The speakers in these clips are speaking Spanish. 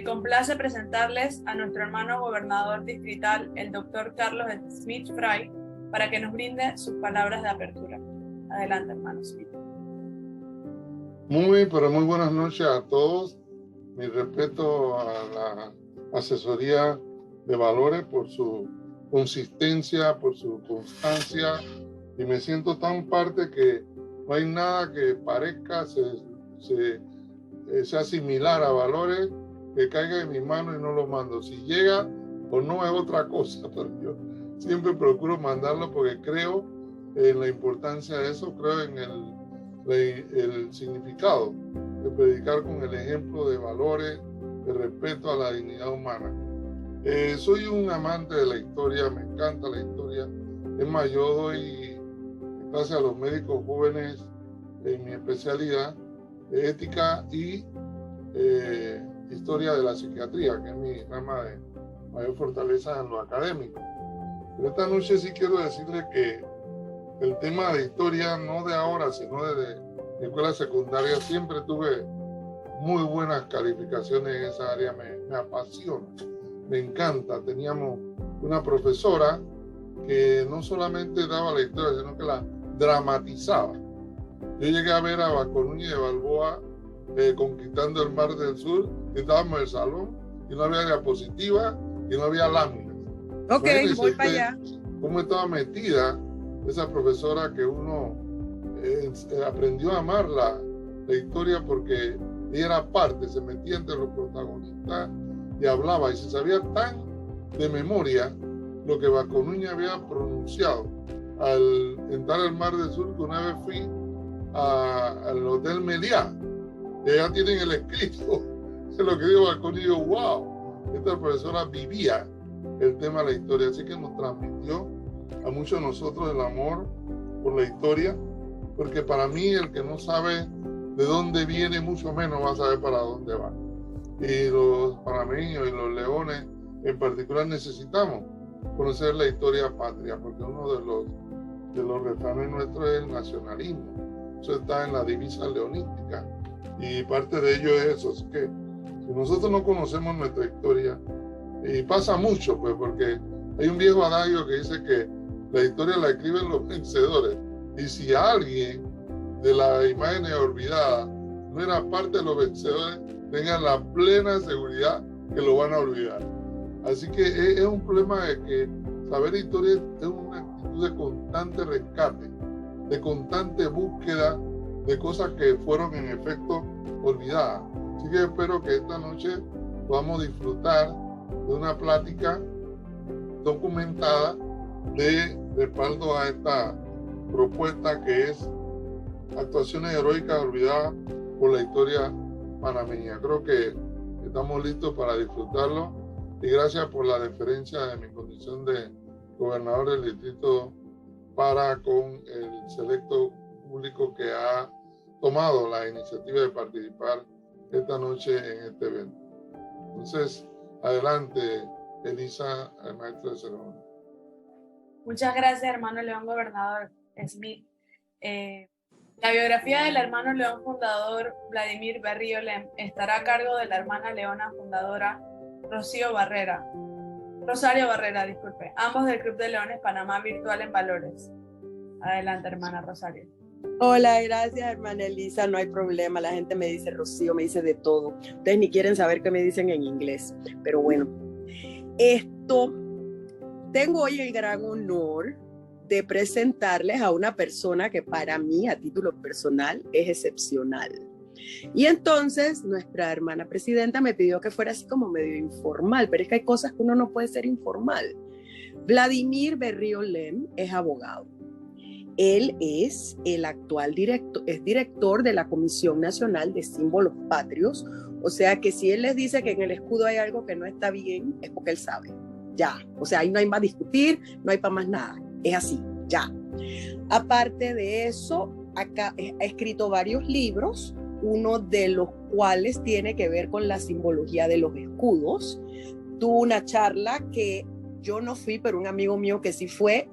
complace presentarles a nuestro hermano gobernador distrital, el doctor Carlos Smith Fry, para que nos brinde sus palabras de apertura. Adelante, hermano Smith. Muy buenas noches a todos. Mi respeto a la asesoría de valores por su consistencia, por su constancia, y me siento tan parte que no hay nada que parezca sea similar a valores que caiga en mi mano y no lo mando. Si llega o no es otra cosa, pero yo siempre procuro mandarlo porque creo en la importancia de eso, creo en el significado de predicar con el ejemplo de valores, de respeto a la dignidad humana. Soy un amante de la historia, me encanta la historia. Es más, yo doy clases a los médicos jóvenes en mi especialidad de ética y historia de la psiquiatría, que es mi rama de mayor fortaleza en lo académico. Pero esta noche sí quiero decirle que el tema de historia, no de ahora, sino desde mi escuela secundaria, siempre tuve muy buenas calificaciones en esa área, me apasiona, me encanta. Teníamos una profesora que no solamente daba la historia, sino que la dramatizaba. Yo llegué a ver a Vasco Núñez de Balboa conquistando el Mar del Sur, y estábamos en el salón y no había diapositiva y no había láminas. Ok, voy para allá. Cómo estaba metida esa profesora que uno aprendió a amar la historia porque ella era parte, se metía entre los protagonistas y hablaba y se sabía tan de memoria lo que Vasco Núñez había pronunciado al entrar al Mar del Sur, que una vez fui al Hotel Meliá, y allá tienen el escrito de lo que dijo Vasco Núñez. Wow, esta profesora vivía el tema de la historia, así que nos transmitió a muchos de nosotros el amor por la historia, porque para mí el que no sabe de dónde viene, mucho menos va a saber para dónde va. Y los panameños y los leones en particular necesitamos conocer la historia patria, porque uno de los refranes nuestros es el nacionalismo. Eso está en la divisa leonística y parte de ello es eso. Así que si nosotros no conocemos nuestra historia, y pasa mucho, pues, porque hay un viejo adagio que dice que la historia la escriben los vencedores, y si alguien de las imágenes olvidadas no era parte de los vencedores, tengan la plena seguridad que lo van a olvidar. Así que es un problema de que saber historia es una actitud de constante rescate, de constante búsqueda de cosas que fueron en efecto olvidadas. Así que espero que esta noche podamos disfrutar de una plática documentada de respaldo a esta propuesta que es actuaciones heroicas olvidadas por la historia panameña. Creo que estamos listos para disfrutarlo y gracias por la deferencia de mi condición de gobernador del distrito para con el selecto público que ha tomado la iniciativa de participar esta noche en este evento. Entonces, adelante, Elisa, maestra de ceremonia. Muchas gracias, hermano León Gobernador Smith. La biografía del hermano León fundador Vladimir Berrío Lem estará a cargo de la hermana Leona fundadora Rosario Barrera, ambos del Club de Leones Panamá Virtual en Valores. Adelante, hermana Rosario. Hola, gracias, hermana Elisa, no hay problema, la gente me dice Rocío, me dice de todo. Ustedes ni quieren saber qué me dicen en inglés, pero bueno. Tengo hoy el gran honor de presentarles a una persona que para mí, a título personal, es excepcional. Y entonces nuestra hermana presidenta me pidió que fuera así como medio informal, pero es que hay cosas que uno no puede ser informal. Vladimir Berrío Lem es abogado. Él es el actual director de la Comisión Nacional de Símbolos Patrios, o sea que si él les dice que en el escudo hay algo que no está bien, es porque él sabe, ya, o sea, ahí no hay más discutir, no hay para más nada, es así, ya. Aparte de eso, acá ha escrito varios libros, uno de los cuales tiene que ver con la simbología de los escudos. Tuvo una charla que yo no fui, pero un amigo mío que sí fue,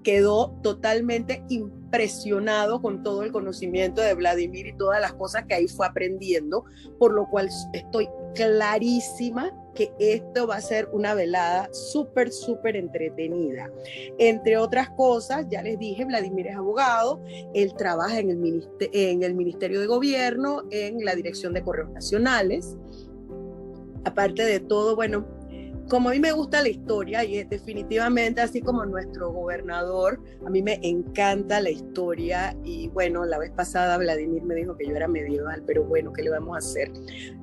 quedó totalmente impresionado con todo el conocimiento de Vladimir y todas las cosas que ahí fue aprendiendo, por lo cual estoy clarísima que esto va a ser una velada súper, súper entretenida. Entre otras cosas, ya les dije, Vladimir es abogado, él trabaja en el Ministerio de Gobierno, en la Dirección de Correos Nacionales. Aparte de todo, bueno, como a mí me gusta la historia y definitivamente así como nuestro gobernador, a mí me encanta la historia y bueno, la vez pasada Vladimir me dijo que yo era medieval, pero bueno, ¿qué le vamos a hacer?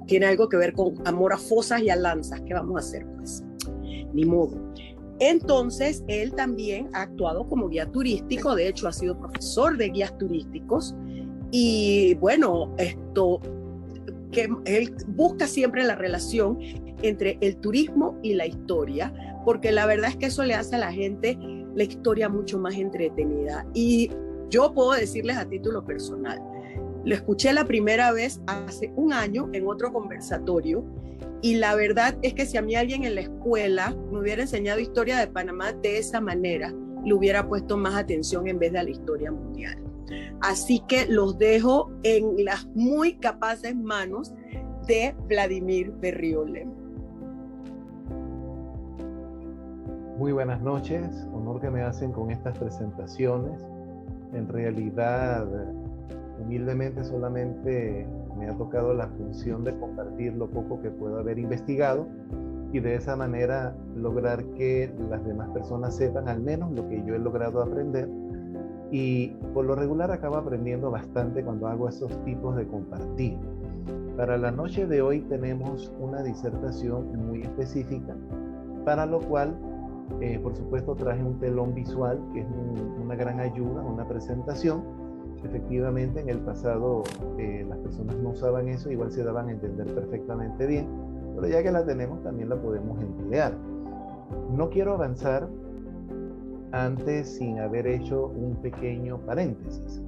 Tiene algo que ver con amor a fosas y a lanzas, ¿qué vamos a hacer? Pues ni modo. Entonces, él también ha actuado como guía turístico, de hecho ha sido profesor de guías turísticos y bueno, que él busca siempre la relación entre el turismo y la historia, porque la verdad es que eso le hace a la gente la historia mucho más entretenida. Y yo puedo decirles a título personal, lo escuché la primera vez hace un año en otro conversatorio y la verdad es que si a mí alguien en la escuela me hubiera enseñado historia de Panamá de esa manera, le hubiera puesto más atención en vez de a la historia mundial. Así que los dejo en las muy capaces manos de Vladimir Berrío Lem. Muy buenas noches, honor que me hacen con estas presentaciones. En realidad, humildemente solamente me ha tocado la función de compartir lo poco que puedo haber investigado y de esa manera lograr que las demás personas sepan al menos lo que yo he logrado aprender. Y por lo regular acabo aprendiendo bastante cuando hago esos tipos de compartir. Para la noche de hoy tenemos una disertación muy específica, para lo cual, por supuesto, traje un telón visual que es una gran ayuda, una presentación. Efectivamente, en el pasado las personas no usaban eso, igual se daban a entender perfectamente bien, pero ya que la tenemos también la podemos emplear. No quiero avanzar antes sin haber hecho un pequeño paréntesis,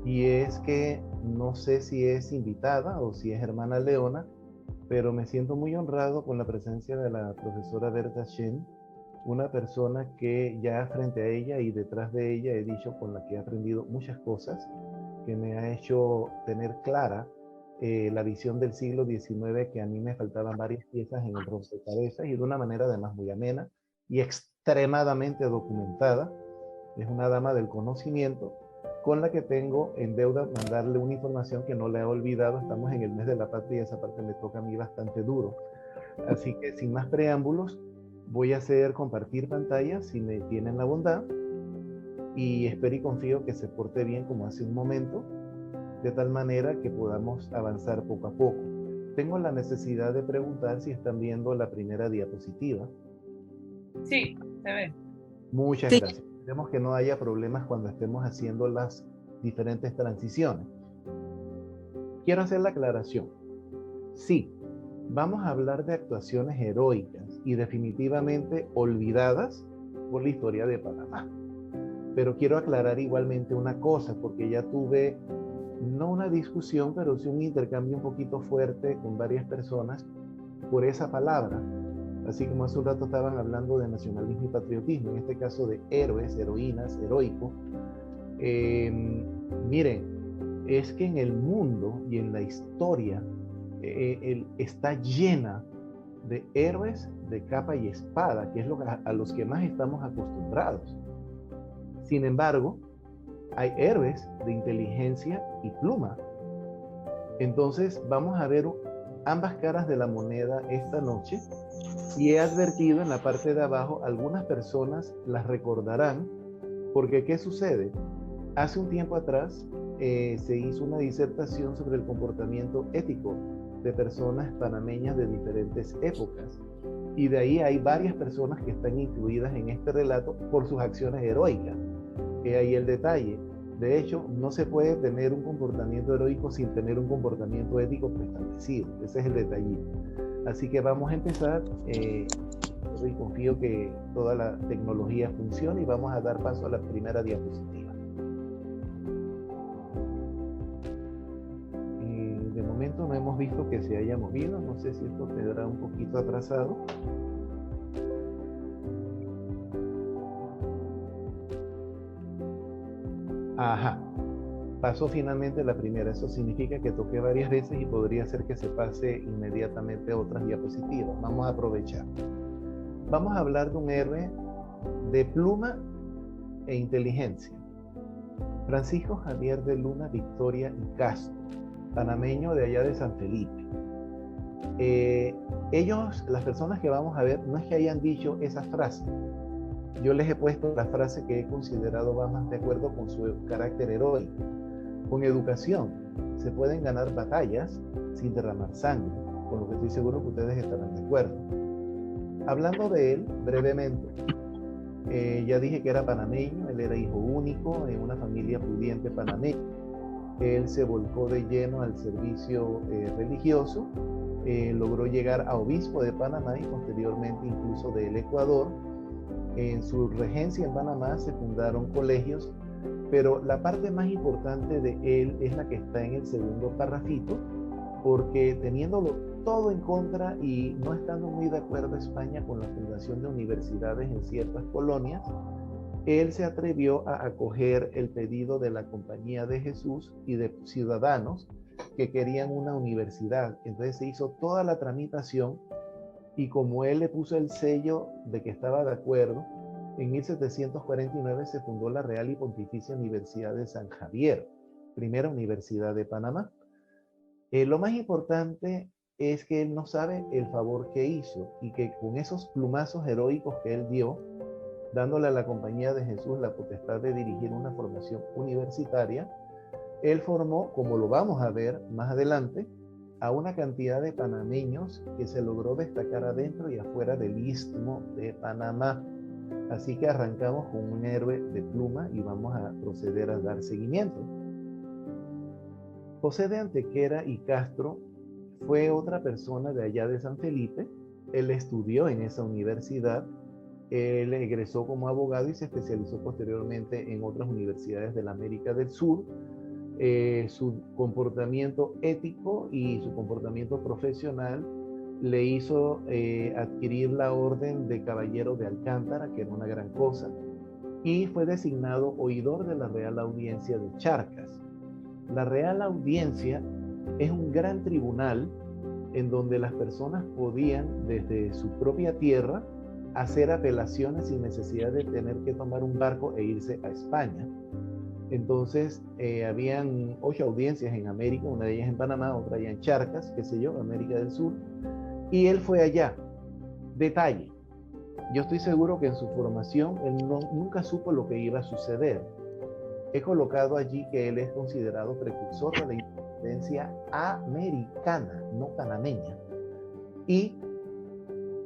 y es que no sé si es invitada o si es hermana Leona, pero me siento muy honrado con la presencia de la profesora Berta Shen, una persona que ya frente a ella y detrás de ella he dicho con la que he aprendido muchas cosas, que me ha hecho tener clara la visión del siglo XIX, que a mí me faltaban varias piezas en el rompecabezas y de una manera además muy amena y extremadamente documentada. Es una dama del conocimiento con la que tengo en deuda mandarle una información que no le he olvidado. Estamos en el mes de la patria y esa parte me toca a mí bastante duro. Así que sin más preámbulos, voy a hacer compartir pantalla si me tienen la bondad y espero y confío que se porte bien como hace un momento, de tal manera que podamos avanzar poco a poco. Tengo la necesidad de preguntar si están viendo la primera diapositiva. Sí, se ve. Muchas gracias. Esperemos que no haya problemas cuando estemos haciendo las diferentes transiciones. Quiero hacer la aclaración. Sí, vamos a hablar de actuaciones heroicas y definitivamente olvidadas por la historia de Panamá. Pero quiero aclarar igualmente una cosa, porque ya tuve, no una discusión, pero sí un intercambio un poquito fuerte con varias personas por esa palabra. Así como hace un rato estaban hablando de nacionalismo y patriotismo, en este caso de héroes, heroínas, heroico. Miren, es que en el mundo y en la historia está llena de héroes de capa y espada, que es a los que más estamos acostumbrados. Sin embargo, hay héroes de inteligencia y pluma. Entonces vamos a ver ambas caras de la moneda esta noche, y he advertido en la parte de abajo, algunas personas las recordarán, porque ¿qué sucede? Hace un tiempo atrás se hizo una disertación sobre el comportamiento ético de personas panameñas de diferentes épocas, y de ahí hay varias personas que están incluidas en este relato por sus acciones heroicas. Ahí el detalle. De hecho, no se puede tener un comportamiento heroico sin tener un comportamiento ético preestablecido. Ese es el detallito. Así que vamos a empezar. Y confío que toda la tecnología funcione y vamos a dar paso a la primera diapositiva. De momento no hemos visto que se haya movido. No sé si esto quedará un poquito atrasado. Ajá. pasó finalmente la primera. Eso significa que toqué varias veces y podría ser que se pase inmediatamente otras diapositivas. Vamos a aprovechar. Vamos a hablar de un héroe de pluma e inteligencia. Francisco Javier de Luna Victoria y Castro, panameño de allá de San Felipe. Ellos, las personas que vamos a ver, no es que hayan dicho esa frase. Yo les he puesto la frase que he considerado va más de acuerdo con su carácter heroico. Con educación se pueden ganar batallas sin derramar sangre, con lo que estoy seguro que ustedes estarán de acuerdo. Hablando de él brevemente, ya dije que era panameño, él era hijo único en una familia pudiente panameña. Él se volcó de lleno al servicio religioso, logró llegar a obispo de Panamá y posteriormente incluso del Ecuador. En su regencia en Panamá se fundaron colegios, pero la parte más importante de él es la que está en el segundo parrafito, porque teniéndolo todo en contra y no estando muy de acuerdo España con la fundación de universidades en ciertas colonias, él se atrevió a acoger el pedido de la Compañía de Jesús y de ciudadanos que querían una universidad. Entonces se hizo toda la tramitación y como él le puso el sello de que estaba de acuerdo, en 1749 se fundó la Real y Pontificia Universidad de San Javier, primera universidad de Panamá. Lo más importante es que él no sabe el favor que hizo y que con esos plumazos heroicos que él dio, dándole a la Compañía de Jesús la potestad de dirigir una formación universitaria, él formó, como lo vamos a ver más adelante, a una cantidad de panameños que se logró destacar adentro y afuera del Istmo de Panamá. Así que arrancamos con un héroe de pluma y vamos a proceder a dar seguimiento. José de Antequera y Castro fue otra persona de allá de San Felipe. Él estudió en esa universidad, él egresó como abogado y se especializó posteriormente en otras universidades de la América del Sur. Su comportamiento ético y su comportamiento profesional le hizo adquirir la orden de Caballero de Alcántara, que era una gran cosa, y fue designado oidor de la Real Audiencia de Charcas. La Real Audiencia es un gran tribunal en donde las personas podían desde su propia tierra hacer apelaciones sin necesidad de tener que tomar un barco e irse a España. Entonces, habían 8 audiencias en América, una de ellas en Panamá, otra allá en Charcas, qué sé yo, América del Sur, y él fue allá. Detalle, yo estoy seguro que en su formación él nunca supo lo que iba a suceder. He colocado allí que él es considerado precursor de la independencia americana, no panameña, y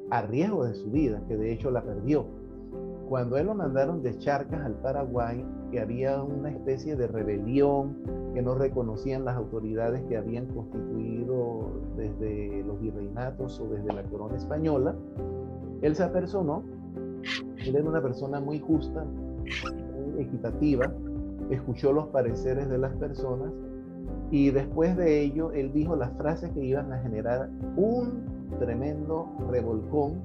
a riesgo de su vida, que de hecho la perdió. Cuando él lo mandaron de Charcas al Paraguay, que había una especie de rebelión, que no reconocían las autoridades que habían constituido desde los virreinatos o desde la corona española, él se apersonó. Él era una persona muy justa, muy equitativa, escuchó los pareceres de las personas y después de ello él dijo las frases que iban a generar un tremendo revolcón.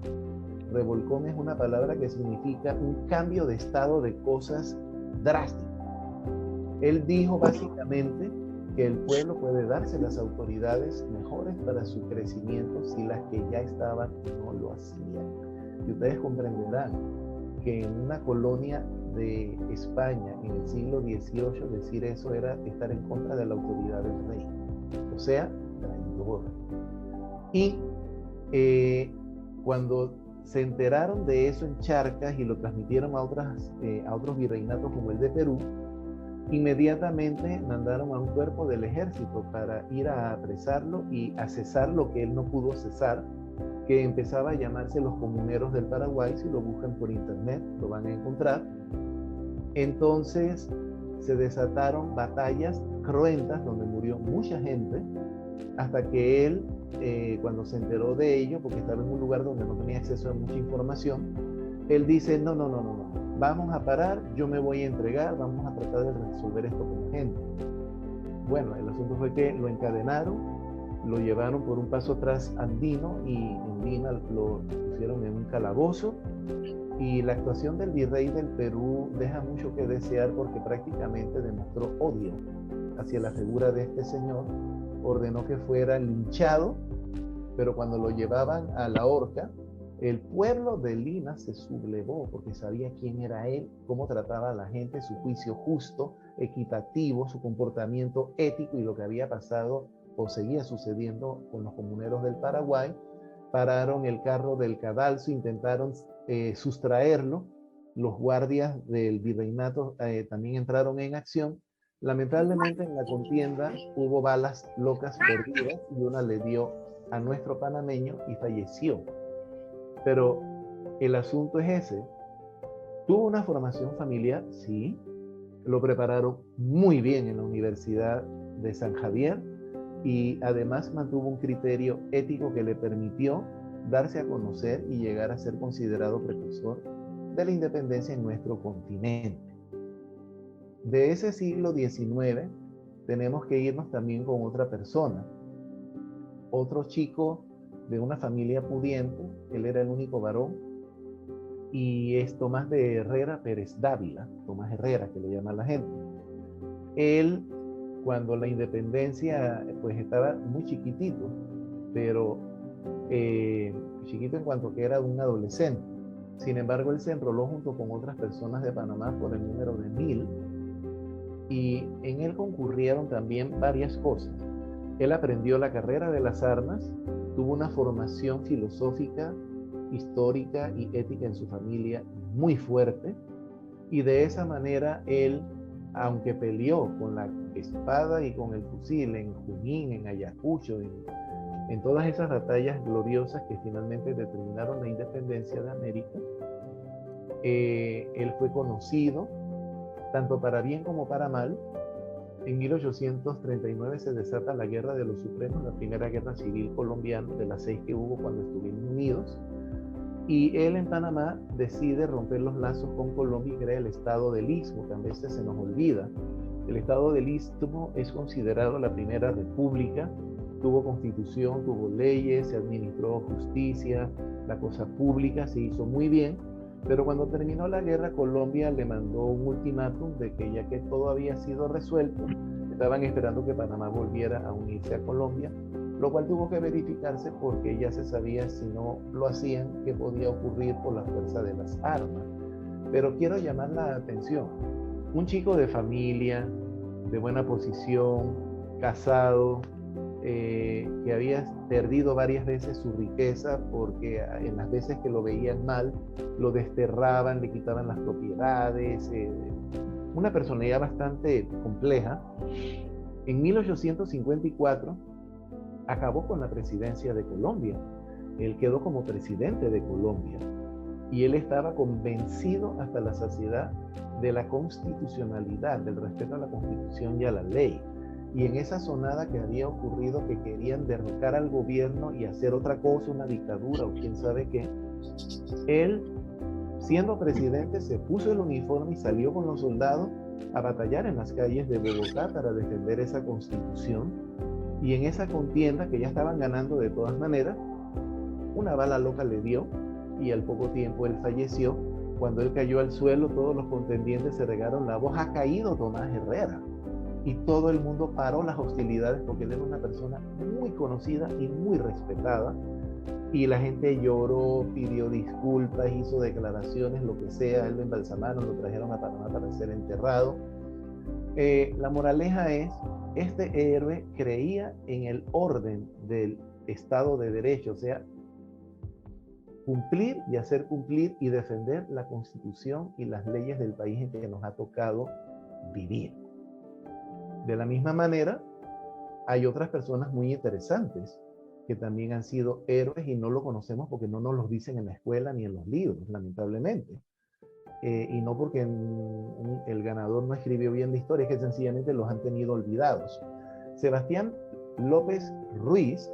Revolcón es una palabra que significa un cambio de estado de cosas drástico. Él dijo básicamente que el pueblo puede darse las autoridades mejores para su crecimiento si las que ya estaban no lo hacían. Y ustedes comprenderán que en una colonia de España en el siglo XVIII decir eso era estar en contra de la autoridad del rey, o sea, traidor. Y cuando se enteraron de eso en Charcas y lo transmitieron a otros virreinatos como el de Perú, inmediatamente mandaron a un cuerpo del ejército para ir a apresarlo y a cesar lo que él no pudo cesar, que empezaba a llamarse los comuneros del Paraguay. Si lo buscan por internet lo van a encontrar. Entonces se desataron batallas cruentas donde murió mucha gente, hasta que él, cuando se enteró de ello, porque estaba en un lugar donde no tenía acceso a mucha información, él dice, no, vamos a parar, yo me voy a entregar, vamos a tratar de resolver esto como gente. Bueno, el asunto fue que lo encadenaron, lo llevaron por un paso atrás andino y en Lima lo pusieron en un calabozo. Y la actuación del virrey del Perú deja mucho que desear porque prácticamente demostró odio hacia la figura de este señor, ordenó que fuera linchado, pero cuando lo llevaban a la horca, el pueblo de Lima se sublevó porque sabía quién era él, cómo trataba a la gente, su juicio justo, equitativo, su comportamiento ético y lo que había pasado o seguía sucediendo con los comuneros del Paraguay. Pararon el carro del cadalso, intentaron sustraerlo. Los guardias del virreinato también entraron en acción. Lamentablemente en la contienda hubo balas locas perdidas y una le dio a nuestro panameño y falleció. Pero el asunto es ese. ¿Tuvo una formación familiar? Sí. Lo prepararon muy bien en la Universidad de San Javier y además mantuvo un criterio ético que le permitió darse a conocer y llegar a ser considerado precursor de la independencia en nuestro continente. De ese siglo XIX tenemos que irnos también con otra persona, otro chico de una familia pudiente. Él era el único varón y es Tomás de Herrera Pérez Dávila, Tomás Herrera que le llama la gente. Él, cuando la independencia, pues estaba muy chiquitito, pero chiquito en cuanto que era un adolescente. Sin embargo, él se enroló junto con otras personas de Panamá por el número de 1000 y en él concurrieron también varias cosas. Él aprendió la carrera de las armas, tuvo una formación filosófica, histórica y ética en su familia muy fuerte, y de esa manera él, aunque peleó con la espada y con el fusil en Junín, en Ayacucho, en todas esas batallas gloriosas que finalmente determinaron la independencia de América, él fue conocido tanto para bien como para mal. En 1839 se desata la Guerra de los Supremos, la primera guerra civil colombiana, de las 6 que hubo cuando estuvimos unidos, y él en Panamá decide romper los lazos con Colombia y crea el Estado del Istmo, que a veces se nos olvida. El Estado del Istmo es considerado la primera república, tuvo constitución, tuvo leyes, se administró justicia, la cosa pública se hizo muy bien. Pero cuando terminó la guerra, Colombia le mandó un ultimátum de que ya que todo había sido resuelto, estaban esperando que Panamá volviera a unirse a Colombia, lo cual tuvo que verificarse porque ya se sabía, si no lo hacían, qué podía ocurrir por la fuerza de las armas. Pero quiero llamar la atención. Un chico de familia, de buena posición, casado, que había perdido varias veces su riqueza porque en las veces que lo veían mal, lo desterraban, le quitaban las propiedades, una personalidad bastante compleja. En 1854 acabó con la presidencia de Colombia. Él quedó como presidente de Colombia y él estaba convencido hasta la saciedad de la constitucionalidad, del respeto a la Constitución y a la ley. Y en esa sonada que había ocurrido, que querían derrocar al gobierno y hacer otra cosa, una dictadura o quién sabe qué, él, siendo presidente, se puso el uniforme y salió con los soldados a batallar en las calles de Bogotá para defender esa constitución. Y en esa contienda, que ya estaban ganando de todas maneras, una bala loca le dio y al poco tiempo él falleció. Cuando él cayó al suelo, todos los contendientes se regaron la voz: ha caído Tomás Herrera. Y todo el mundo paró las hostilidades porque él era una persona muy conocida y muy respetada. Y la gente lloró, pidió disculpas, hizo declaraciones, lo que sea. Él lo embalsamaron, lo trajeron a Panamá para ser enterrado. La moraleja es, este héroe creía en el orden del Estado de Derecho, o sea, cumplir y hacer cumplir y defender la Constitución y las leyes del país en que nos ha tocado vivir. De la misma manera, hay otras personas muy interesantes que también han sido héroes y no lo conocemos porque no nos los dicen en la escuela ni en los libros, lamentablemente. Y no porque el ganador no escribió bien la historia, es que sencillamente los han tenido olvidados. Sebastián López Ruiz,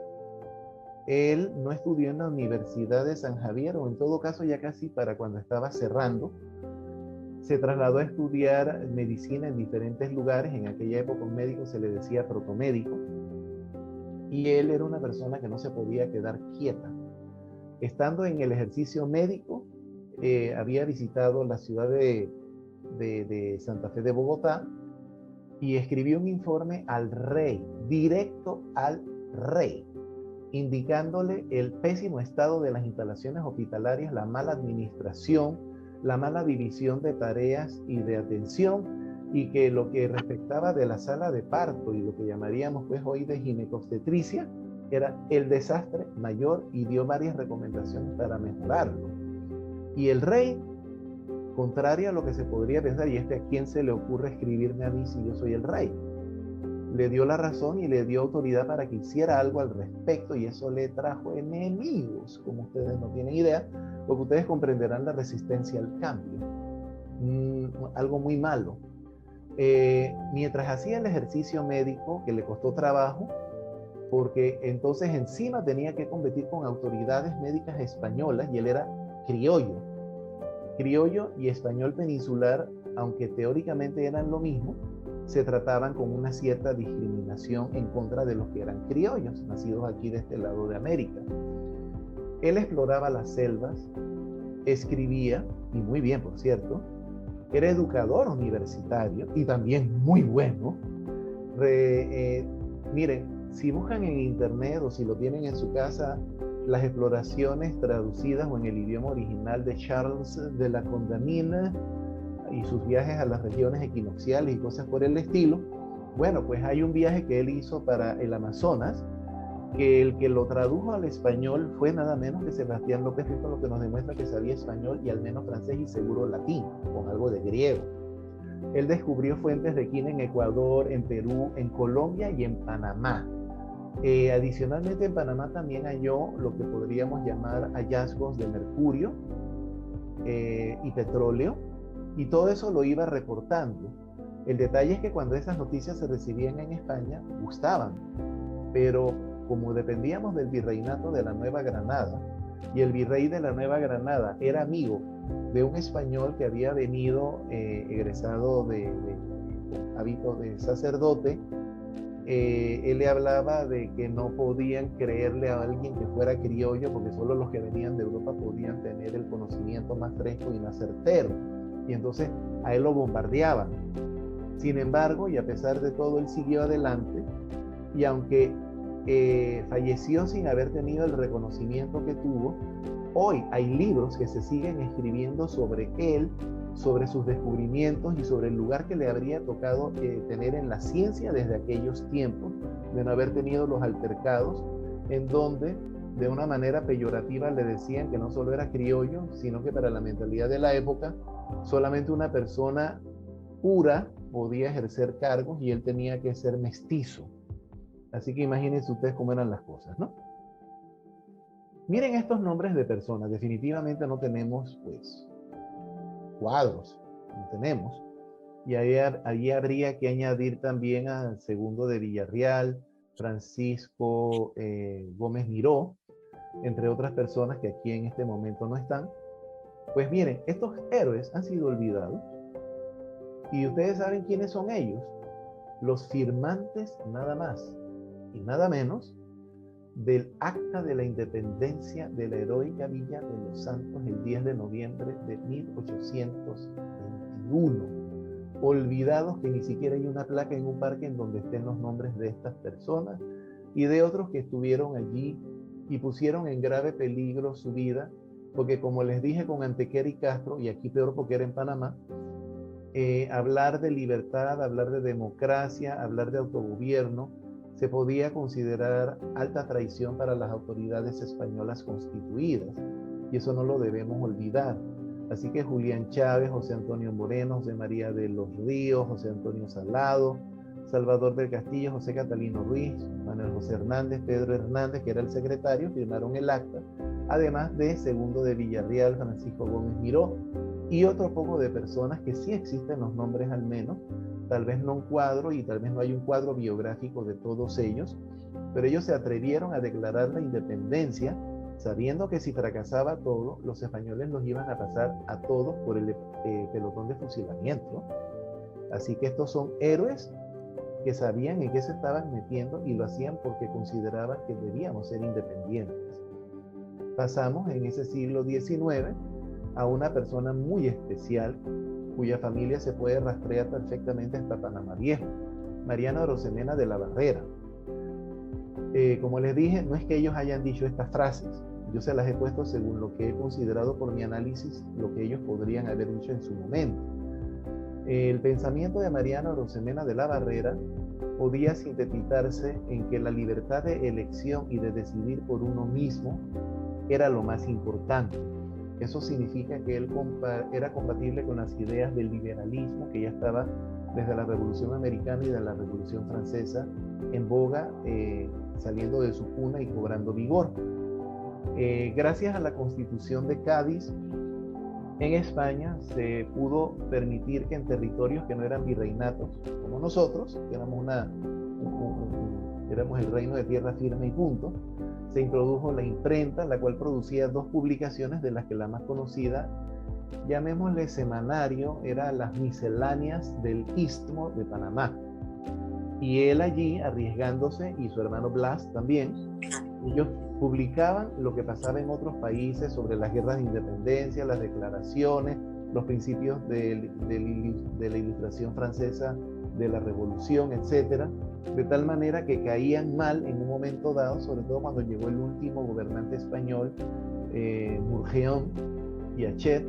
él no estudió en la Universidad de San Javier, o en todo caso ya casi para cuando estaba cerrando. Se trasladó a estudiar medicina en diferentes lugares. En aquella época un médico se le decía protomédico. Y él era una persona que no se podía quedar quieta. Estando en el ejercicio médico, había visitado la ciudad de Santa Fe de Bogotá y escribió un informe al rey, directo al rey, indicándole el pésimo estado de las instalaciones hospitalarias, la mala administración, la mala división de tareas y de atención, y que lo que respectaba de la sala de parto y lo que llamaríamos pues hoy de ginecobstetricia era el desastre mayor, y dio varias recomendaciones para mejorarlo. Y el rey, contrario a lo que se podría pensar, y ¿a quién se le ocurre escribirme a mí si yo soy el rey?, le dio la razón y le dio autoridad para que hiciera algo al respecto, y eso le trajo enemigos, como ustedes no tienen idea, porque ustedes comprenderán la resistencia al cambio. Algo muy malo. Mientras hacía el ejercicio médico, que le costó trabajo, porque entonces encima tenía que competir con autoridades médicas españolas, y él era criollo y español peninsular, aunque teóricamente eran lo mismo, se trataban con una cierta discriminación en contra de los que eran criollos, nacidos aquí de este lado de América. Él exploraba las selvas, escribía, y muy bien, por cierto, era educador universitario y también muy bueno. Miren, si buscan en internet o si lo tienen en su casa, las exploraciones traducidas o en el idioma original de Charles de la Condamine y sus viajes a las regiones equinocciales y cosas por el estilo, bueno, pues hay un viaje que él hizo para el Amazonas, que el que lo tradujo al español fue nada menos que Sebastián López Rico, lo que nos demuestra que sabía español y al menos francés y seguro latín, con algo de griego. Él descubrió fuentes de quina en Ecuador, en Perú, en Colombia y en Panamá. Adicionalmente, en Panamá también halló lo que podríamos llamar hallazgos de mercurio y petróleo, y todo eso lo iba reportando. El detalle es que cuando esas noticias se recibían en España, gustaban, pero como dependíamos del virreinato de la Nueva Granada, y el virrey de la Nueva Granada era amigo de un español que había venido egresado de hábito de sacerdote, él le hablaba de que no podían creerle a alguien que fuera criollo, porque solo los que venían de Europa podían tener el conocimiento más fresco y más certero, y entonces a él lo bombardeaban. Sin embargo, y a pesar de todo, él siguió adelante, y aunque falleció sin haber tenido el reconocimiento que tuvo, hoy hay libros que se siguen escribiendo sobre él, sobre sus descubrimientos y sobre el lugar que le habría tocado tener en la ciencia desde aquellos tiempos, de no haber tenido los altercados en donde de una manera peyorativa le decían que no solo era criollo, sino que para la mentalidad de la época solamente una persona pura podía ejercer cargos y él tenía que ser mestizo. Así que imagínense ustedes cómo eran las cosas, ¿no? Miren estos nombres de personas. Definitivamente no tenemos, pues, cuadros, no tenemos. Y ahí habría que añadir también a Segundo de Villarreal, Francisco Gómez Miró, entre otras personas que aquí en este momento no están. Pues miren, estos héroes han sido olvidados. Y ustedes saben quiénes son ellos. Los firmantes nada más y nada menos del Acta de la Independencia de la heroica Villa de los Santos el 10 de noviembre de 1821. Olvidados, que ni siquiera hay una placa en un parque en donde estén los nombres de estas personas y de otros que estuvieron allí y pusieron en grave peligro su vida, porque como les dije con Antequera y Castro, y aquí peor porque era en Panamá, hablar de libertad, hablar de democracia, hablar de autogobierno, se podía considerar alta traición para las autoridades españolas constituidas, y eso no lo debemos olvidar. Así que Julián Chávez, José Antonio Moreno, José María de los Ríos, José Antonio Salado, Salvador del Castillo, José Catalino Ruiz, Manuel José Hernández, Pedro Hernández, que era el secretario, firmaron el acta, además de Segundo de Villarreal, Francisco Gómez Miró, y otro poco de personas que sí existen los nombres al menos, tal vez no un cuadro y tal vez no hay un cuadro biográfico de todos ellos, pero ellos se atrevieron a declarar la independencia sabiendo que si fracasaba todo, los españoles los iban a pasar a todos por el pelotón de fusilamiento. Así que estos son héroes que sabían en qué se estaban metiendo y lo hacían porque consideraban que debíamos ser independientes. Pasamos en ese siglo XIX a una persona muy especial cuya familia se puede rastrear perfectamente hasta Panamá Viejo. Mariano Arosemena de la Barrera. Como les dije, no es que ellos hayan dicho estas frases, yo se las he puesto según lo que he considerado por mi análisis, lo que ellos podrían haber dicho en su momento. El pensamiento de Mariano Arosemena de la Barrera podía sintetizarse en que la libertad de elección y de decidir por uno mismo era lo más importante. Eso significa que él era compatible con las ideas del liberalismo que ya estaba desde la Revolución Americana y de la Revolución Francesa en boga, saliendo de su cuna y cobrando vigor. Gracias a la Constitución de Cádiz, en España se pudo permitir que en territorios que no eran virreinatos, como nosotros, que éramos el reino de tierra firme y punto, se introdujo la imprenta, la cual producía 2 publicaciones, de las que la más conocida, llamémosle semanario, era Las Misceláneas del Istmo de Panamá. Y él allí, arriesgándose, y su hermano Blas también, ellos publicaban lo que pasaba en otros países sobre las guerras de independencia, las declaraciones, los principios de la Ilustración francesa, de la Revolución, etcétera, de tal manera que caían mal en un momento dado, sobre todo cuando llegó el último gobernante español, Murgeón y Achet,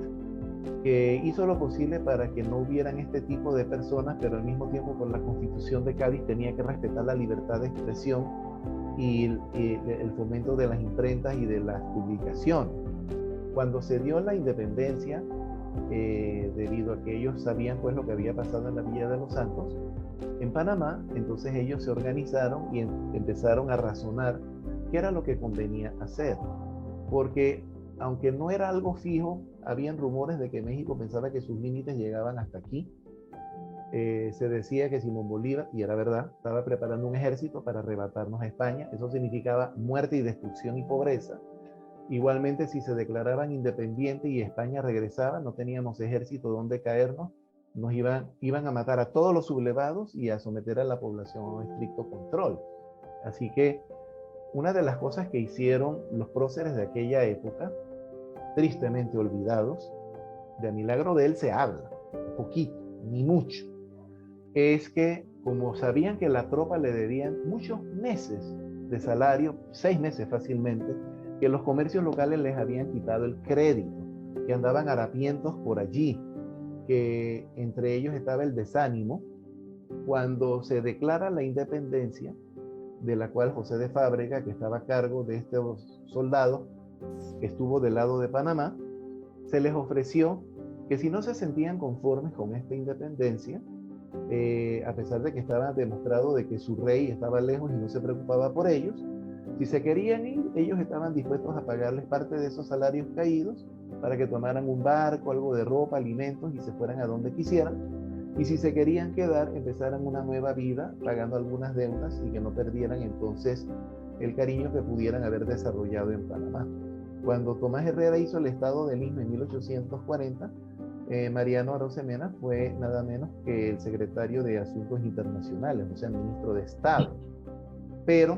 que hizo lo posible para que no hubieran este tipo de personas, pero al mismo tiempo con la Constitución de Cádiz tenía que respetar la libertad de expresión y el fomento de las imprentas y de las publicaciones. Cuando se dio la independencia, debido a que ellos sabían pues lo que había pasado en la Villa de los Santos, en Panamá, entonces ellos se organizaron y empezaron a razonar qué era lo que convenía hacer. Porque aunque no era algo fijo, habían rumores de que México pensaba que sus límites llegaban hasta aquí. Se decía que Simón Bolívar, y era verdad, estaba preparando un ejército para arrebatarnos a España. Eso significaba muerte y destrucción y pobreza. Igualmente, si se declaraban independientes y España regresaba, no teníamos ejército donde caernos, nos iban a matar a todos los sublevados y a someter a la población a un estricto control. Así que una de las cosas que hicieron los próceres de aquella época, tristemente olvidados, de milagro de él se habla, poquito, ni mucho, es que como sabían que la tropa le debían muchos meses de salario, 6 meses fácilmente, que los comercios locales les habían quitado el crédito, que andaban harapientos por allí, que entre ellos estaba el desánimo, cuando se declara la independencia, de la cual José de Fábrega, que estaba a cargo de estos soldados, que estuvo del lado de Panamá, se les ofreció que si no se sentían conformes con esta independencia, a pesar de que estaba demostrado de que su rey estaba lejos y no se preocupaba por ellos, si se querían ir, ellos estaban dispuestos a pagarles parte de esos salarios caídos para que tomaran un barco, algo de ropa, alimentos y se fueran a donde quisieran. Y si se querían quedar, empezaran una nueva vida pagando algunas deudas y que no perdieran entonces el cariño que pudieran haber desarrollado en Panamá. Cuando Tomás Herrera hizo el Estado del Istmo en 1840, Mariano Arosemena fue nada menos que el secretario de Asuntos Internacionales, o sea, ministro de Estado. Pero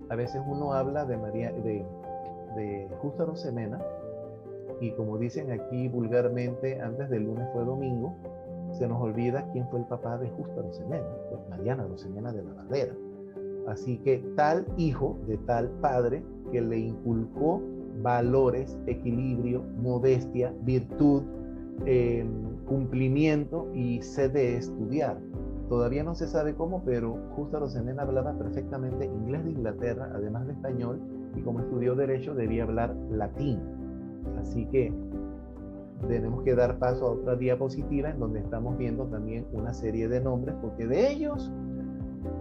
a veces uno habla de Justo Arosemena y como dicen aquí vulgarmente, antes del lunes fue domingo, se nos olvida quién fue el papá de Justo Arosemena, pues Mariano Arosemena de la Barrera. Así que tal hijo de tal padre que le inculcó valores, equilibrio, modestia, virtud, cumplimiento y sed de estudiar. Todavía no se sabe cómo, pero Justo Arosemena hablaba perfectamente inglés de Inglaterra, además de español, y como estudió Derecho debía hablar latín. Así que tenemos que dar paso a otra diapositiva en donde estamos viendo también una serie de nombres, porque de ellos,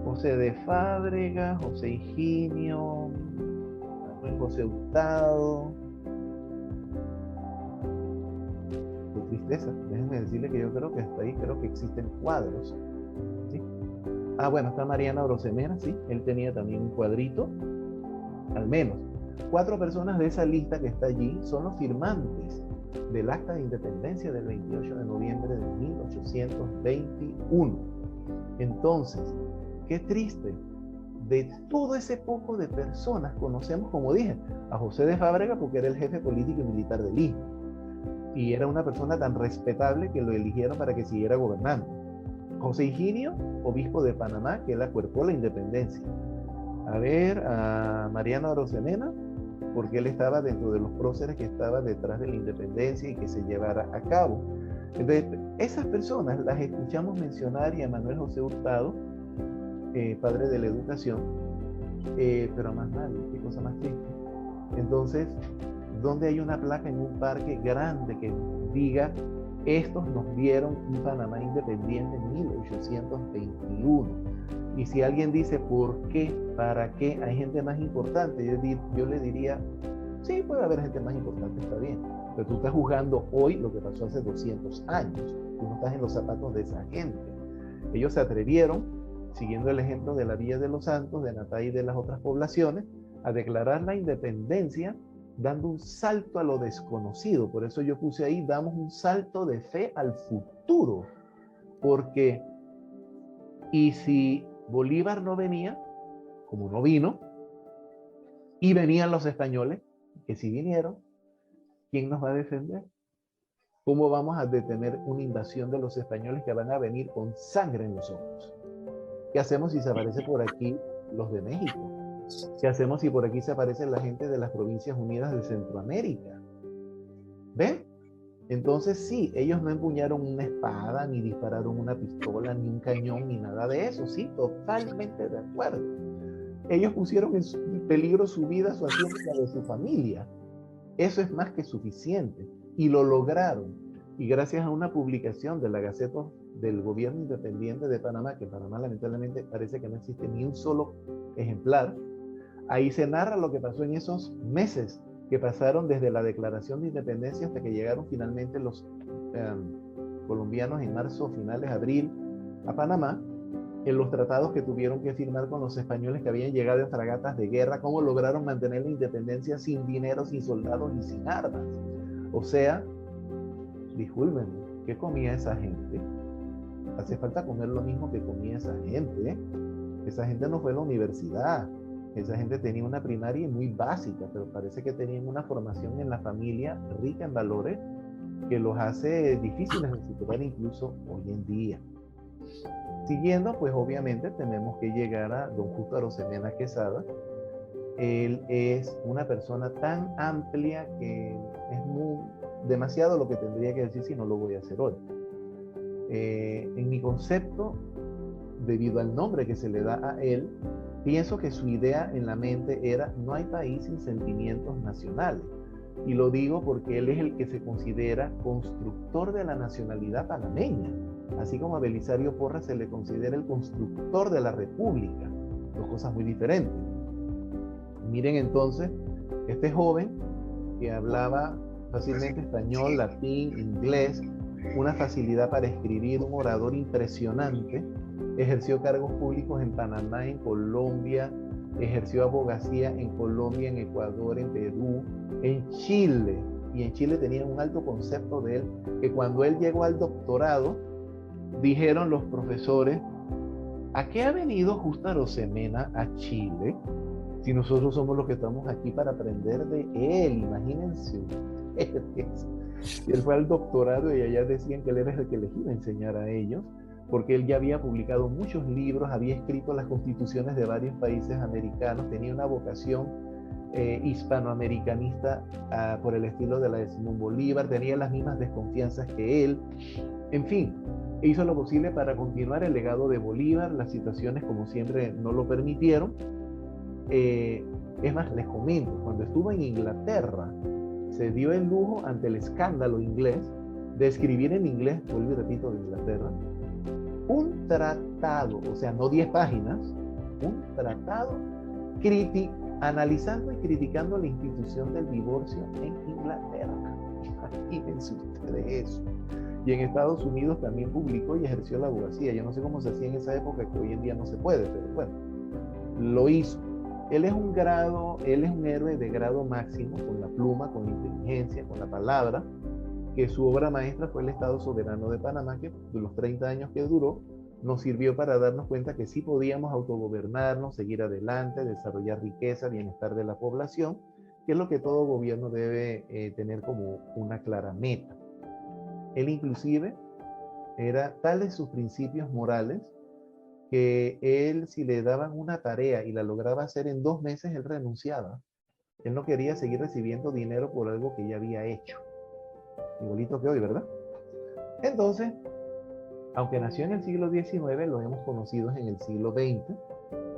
José de Fábrega, José Higinio, José Hurtado. Qué tristeza, déjenme decirle que yo creo que hasta ahí creo que existen cuadros. ¿Sí? Ah, bueno, está Mariano Arosemena, sí, él tenía también un cuadrito, al menos. 4 personas de esa lista que está allí son los firmantes del Acta de Independencia del 28 de noviembre de 1821. Entonces, qué triste, de todo ese poco de personas conocemos, como dije, a José de Fábrega porque era el jefe político y militar del Istmo y era una persona tan respetable que lo eligieron para que siguiera gobernando. José Higinio, obispo de Panamá, que él acuerpó la independencia. A ver, a Mariano Arosemena, porque él estaba dentro de los próceres que estaba detrás de la independencia y que se llevara a cabo. Entonces, esas personas las escuchamos mencionar, y a Manuel José Hurtado, padre de la educación, pero más mal, qué cosa más triste. Entonces, ¿dónde hay una placa en un parque grande que diga, estos nos dieron un Panamá independiente en 1821? Y si alguien dice, ¿por qué? ¿Para qué? ¿Hay gente más importante? Yo le diría, sí, puede haber gente más importante, está bien. Pero tú estás juzgando hoy lo que pasó hace 200 años. Tú no estás en los zapatos de esa gente. Ellos se atrevieron, siguiendo el ejemplo de la Villa de los Santos, de Natá y de las otras poblaciones, a declarar la independencia dando un salto a lo desconocido. Por eso yo puse ahí, damos un salto de fe al futuro. Porque, y si Bolívar no venía, como no vino, y venían los españoles, que sí vinieron, ¿quién nos va a defender? ¿Cómo vamos a detener una invasión de los españoles que van a venir con sangre en los ojos? ¿Qué hacemos si se aparece por aquí los de México? ¿Qué hacemos si por aquí se aparece la gente de las Provincias Unidas de Centroamérica? ¿Ven? Entonces sí, ellos no empuñaron una espada, ni dispararon una pistola, ni un cañón, ni nada de eso. Sí, totalmente de acuerdo. Ellos pusieron en peligro su vida, su hacienda y la de su familia. Eso es más que suficiente. Y lo lograron. Y gracias a una publicación de la Gaceta del Gobierno Independiente de Panamá, que en Panamá lamentablemente parece que no existe ni un solo ejemplar, ahí se narra lo que pasó en esos meses que pasaron desde la declaración de independencia hasta que llegaron finalmente los colombianos en marzo, finales de abril, a Panamá, en los tratados que tuvieron que firmar con los españoles que habían llegado en fragatas de guerra, cómo lograron mantener la independencia sin dinero, sin soldados y sin armas. O sea, discúlpenme, ¿qué comía esa gente? Hace falta comer lo mismo que comía esa gente, ¿eh? Esa gente no fue a la universidad. Esa gente tenía una primaria muy básica, pero parece que tenían una formación en la familia rica en valores que los hace difíciles de superar incluso hoy en día. Siguiendo, pues obviamente tenemos que llegar a don Justo Arosemena Quesada. Él es una persona tan amplia que es demasiado lo que tendría que decir si no lo voy a hacer hoy. En mi concepto, debido al nombre que se le da a él, pienso que su idea en la mente era: no hay país sin sentimientos nacionales. Y lo digo porque él es el que se considera constructor de la nacionalidad panameña, así como a Belisario Porras se le considera el constructor de la república. Dos cosas muy diferentes. Miren entonces, este joven que hablaba fácilmente español, latín, inglés, una facilidad para escribir, un orador impresionante, ejerció cargos públicos en Panamá, en Colombia, ejerció abogacía en Colombia, en Ecuador, en Perú, en Chile. Y en Chile tenían un alto concepto de él, que cuando él llegó al doctorado, dijeron los profesores: ¿a qué ha venido Justo Arosemena a Chile? Si nosotros somos los que estamos aquí para aprender de él, imagínense ustedes. Y él fue al doctorado y allá decían que él era el que les iba a enseñar a ellos, porque él ya había publicado muchos libros, había escrito las constituciones de varios países americanos, tenía una vocación hispanoamericanista por el estilo de la de Simón Bolívar, tenía las mismas desconfianzas que él. En fin, hizo lo posible para continuar el legado de Bolívar. Las situaciones, como siempre, no lo permitieron. Es más, les comento, cuando estuvo en Inglaterra, se dio el lujo, ante el escándalo inglés, de escribir en inglés, vuelvo y repito, de Inglaterra, un tratado, o sea, no 10 páginas, un tratado analizando y criticando la institución del divorcio en Inglaterra. Imagínense ustedes eso. Y en Estados Unidos también publicó y ejerció la abogacía. Yo no sé cómo se hacía en esa época, que hoy en día no se puede, pero bueno, lo hizo. Él es un héroe de grado máximo, con la pluma, con la inteligencia, con la palabra, que su obra maestra fue el Estado Soberano de Panamá, que de los 30 años que duró, nos sirvió para darnos cuenta que sí podíamos autogobernarnos, seguir adelante, desarrollar riqueza, bienestar de la población, que es lo que todo gobierno debe tener como una clara meta. Él inclusive Era tales sus principios morales que él, si le daban una tarea y la lograba hacer en 2 meses, él renunciaba. Él no quería seguir recibiendo dinero por algo que ya había hecho. Igualito que hoy, ¿verdad? Entonces, aunque nació en el siglo XIX, lo hemos conocido en el siglo XX,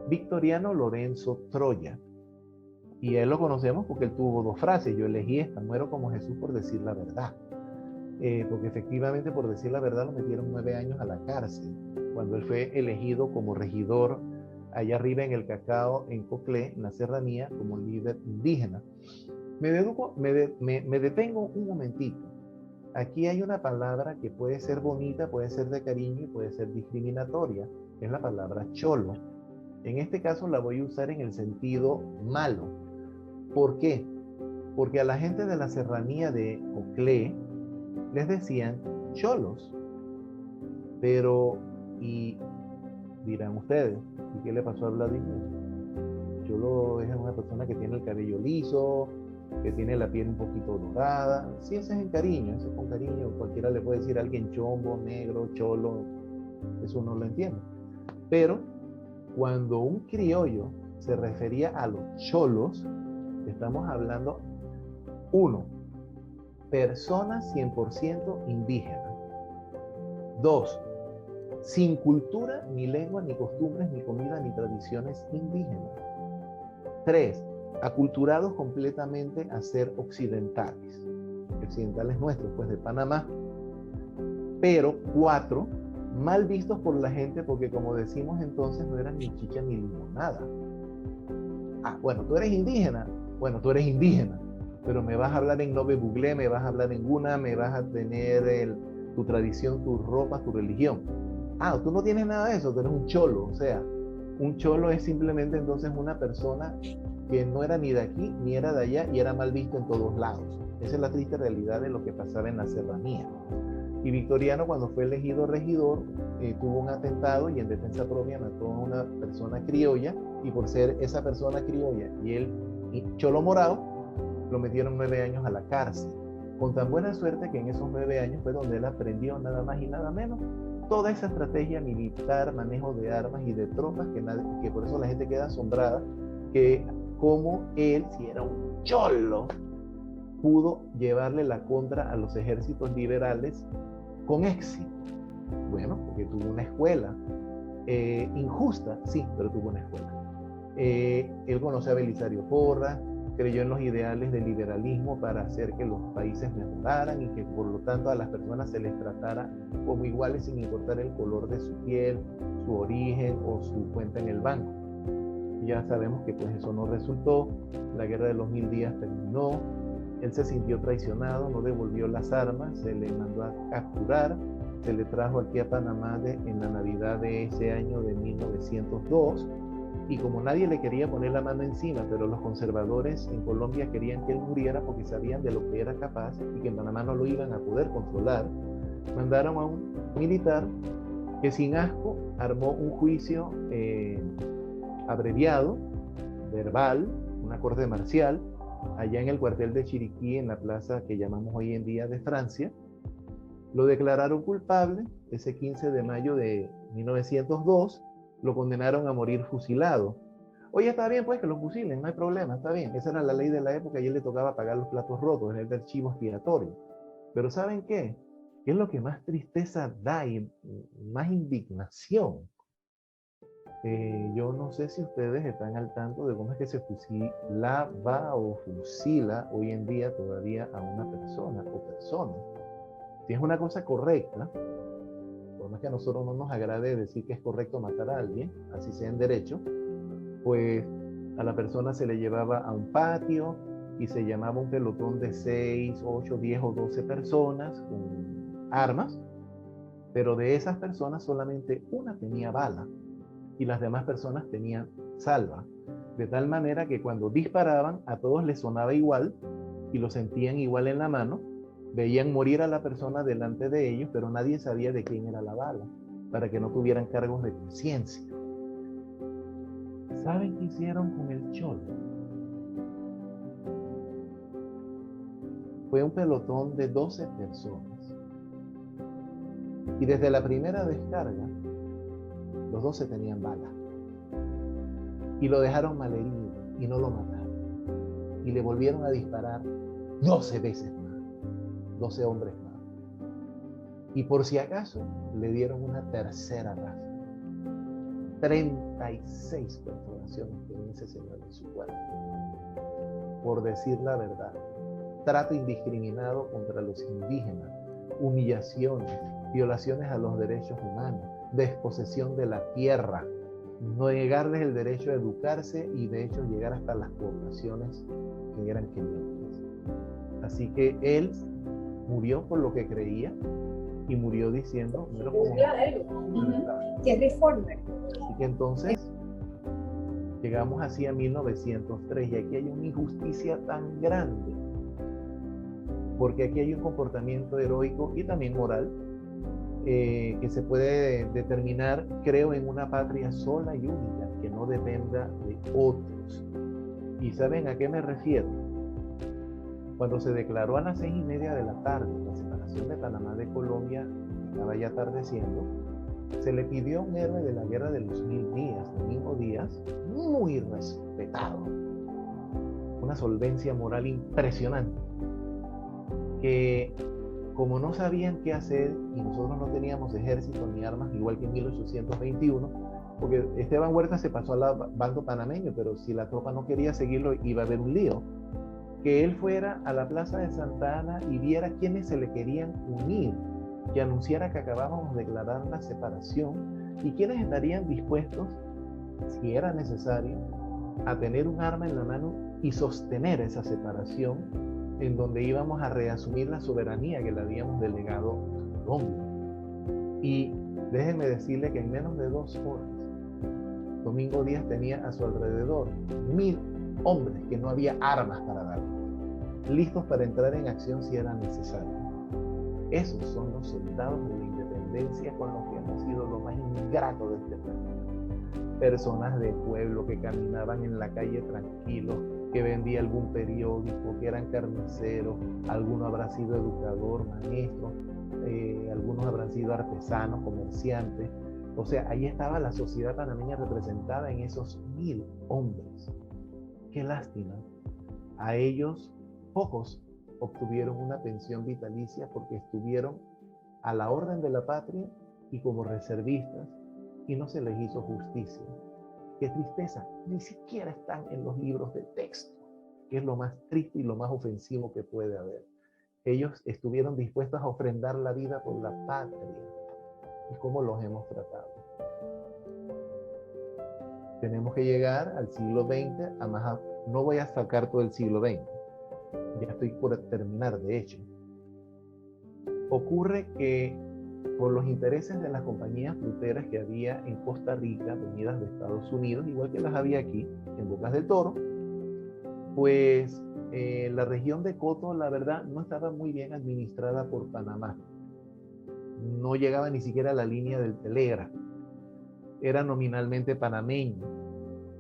Victoriano Lorenzo Troya. Y a él lo conocemos porque él tuvo 2 frases: yo elegí esta, muero como Jesús por decir la verdad. Porque efectivamente, por decir la verdad, lo metieron 9 años a la cárcel cuando él fue elegido como regidor allá arriba en el Cacao, en Coclé, en la serranía, como líder indígena. Me detengo un momentito. Aquí hay una palabra que puede ser bonita, puede ser de cariño y puede ser discriminatoria. Es la palabra cholo. En este caso la voy a usar en el sentido malo. ¿Por qué? Porque a la gente de la serranía de Coclé les decían cholos. Pero, y dirán ustedes, ¿y qué le pasó a Vladimir? Cholo es una persona que tiene el cabello liso, que tiene la piel un poquito dorada. Sí, ese es en cariño, ese es con cariño. Cualquiera le puede decir a alguien chombo, negro, cholo, eso no lo entiende. Pero cuando un criollo se refería a los cholos, estamos hablando, 1, personas 100% indígenas. 2, sin cultura, ni lengua, ni costumbres, ni comida, ni tradiciones indígenas. 3, aculturados completamente a ser occidentales nuestros, pues de Panamá. Pero 4, mal vistos por la gente porque, como decimos entonces, no eran ni chicha ni limonada. Bueno, tú eres indígena. Bueno, tú eres indígena, pero me vas a hablar en Nove Buglé, me vas a hablar en Guna, me vas a tener tu tradición, tu ropa, tu religión. Tú no tienes nada de eso, tú eres un cholo. O sea, un cholo es simplemente entonces una persona que no era ni de aquí ni era de allá y era mal visto en todos lados. Esa es la triste realidad de lo que pasaba en la serranía. Y Victoriano, cuando fue elegido regidor, tuvo un atentado y en defensa propia mató a una persona criolla, y por ser esa persona criolla y él cholo morado, lo metieron 9 años a la cárcel. Con tan buena suerte que en esos 9 años fue donde él aprendió nada más y nada menos toda esa estrategia militar, manejo de armas y de tropas, que por eso la gente queda asombrada, que como él, si era un cholo, pudo llevarle la contra a los ejércitos liberales con éxito. Bueno, porque tuvo una escuela injusta, sí, pero tuvo una escuela. Él conoció a Belisario Porras, creyó en los ideales del liberalismo para hacer que los países mejoraran y que por lo tanto a las personas se les tratara como iguales sin importar el color de su piel, su origen o su cuenta en el banco. Ya sabemos que pues eso no resultó, la guerra de los 1000 días terminó, él se sintió traicionado, no devolvió las armas, se le mandó a capturar, se le trajo aquí a Panamá en la Navidad de ese año de 1902, y como nadie le quería poner la mano encima, pero los conservadores en Colombia querían que él muriera porque sabían de lo que era capaz y que en Panamá no lo iban a poder controlar, mandaron a un militar que sin asco armó un juicio abreviado, verbal, una corte marcial, allá en el cuartel de Chiriquí, en la plaza que llamamos hoy en día de Francia. Lo declararon culpable ese 15 de mayo de 1902, lo condenaron a morir fusilado. Oye, está bien pues que lo fusilen, no hay problema, está bien. Esa era la ley de la época y a él le tocaba pagar los platos rotos, es el archivo expiatorio. Pero ¿saben qué? ¿Qué es lo que más tristeza da y más indignación? Yo no sé si ustedes están al tanto de cómo es que se fusilaba o fusila hoy en día todavía a una persona o personas. Si es una cosa correcta, por más que a nosotros no nos agrade decir que es correcto matar a alguien, así sea en derecho, pues a la persona se le llevaba a un patio y se llamaba un pelotón de 6, 8, 10 o 12 personas con armas, pero de esas personas solamente una tenía bala y las demás personas tenían salva, de tal manera que cuando disparaban a todos les sonaba igual y lo sentían igual en la mano, veían morir a la persona delante de ellos, pero nadie sabía de quién era la bala, para que no tuvieran cargos de conciencia. ¿Saben qué hicieron con el cholo? Fue un pelotón de 12 personas. Y desde la primera descarga, los dos se tenían bala. Y lo dejaron malherido y no lo mataron. Y le volvieron a disparar 12 veces más, 12 hombres más. Y por si acaso, le dieron una tercera raza. 36 perforaciones tenía ese señor en su cuerpo. Por decir la verdad, trato indiscriminado contra los indígenas, humillaciones, violaciones a los derechos humanos, desposesión de la tierra, no negarles el derecho a educarse y de hecho llegar hasta las poblaciones que eran quenianas. Así que él murió por lo que creía y murió diciendo, mira cómo que es reformer. Así que entonces llegamos así a 1903 y aquí hay una injusticia tan grande, porque aquí hay un comportamiento heroico y también moral que se puede determinar, creo, en una patria sola y única, que no dependa de otros. ¿Y saben a qué me refiero? Cuando se declaró a las 6:30 de la tarde la separación de Panamá de Colombia, estaba ya atardeciendo, se le pidió a un héroe de la Guerra de los 1000 días, Domingo Díaz, muy respetado, una solvencia moral impresionante, que como no sabían qué hacer y nosotros no teníamos ejército ni armas, igual que en 1821, porque Esteban Huerta se pasó al bando panameño, pero si la tropa no quería seguirlo iba a haber un lío, que él fuera a la plaza de Santa Ana y viera quiénes se le querían unir, que anunciara que acabábamos de declarar la separación y quiénes estarían dispuestos, si era necesario, a tener un arma en la mano y sostener esa separación, en donde íbamos a reasumir la soberanía que le habíamos delegado a Colombia. Y déjenme decirle que en menos de 2 horas, Domingo Díaz tenía a su alrededor 1000 hombres que no había armas para darles, listos para entrar en acción si era necesario. Esos son los soldados de la independencia con los que hemos sido lo más ingrato de este planeta. Personas de pueblo que caminaban en la calle tranquilos, que vendía algún periódico, que eran carniceros, alguno habrá sido educador, maestro, algunos habrán sido artesanos, comerciantes. O sea, ahí estaba la sociedad panameña representada en esos 1000 hombres. Qué lástima. A ellos, pocos obtuvieron una pensión vitalicia porque estuvieron a la orden de la patria y como reservistas y no se les hizo justicia. Qué tristeza, ni siquiera están en los libros de texto, que es lo más triste y lo más ofensivo que puede haber. Ellos estuvieron dispuestos a ofrendar la vida por la patria. ¿Y cómo los hemos tratado? Tenemos que llegar al siglo XX, no voy a sacar todo el siglo XX, ya estoy por terminar de hecho. Ocurre que por los intereses de las compañías fruteras que había en Costa Rica, venidas de Estados Unidos, igual que las había aquí, en Bocas del Toro, pues la región de Coto, la verdad, no estaba muy bien administrada por Panamá. No llegaba ni siquiera a la línea del telégrafo. Era nominalmente panameño.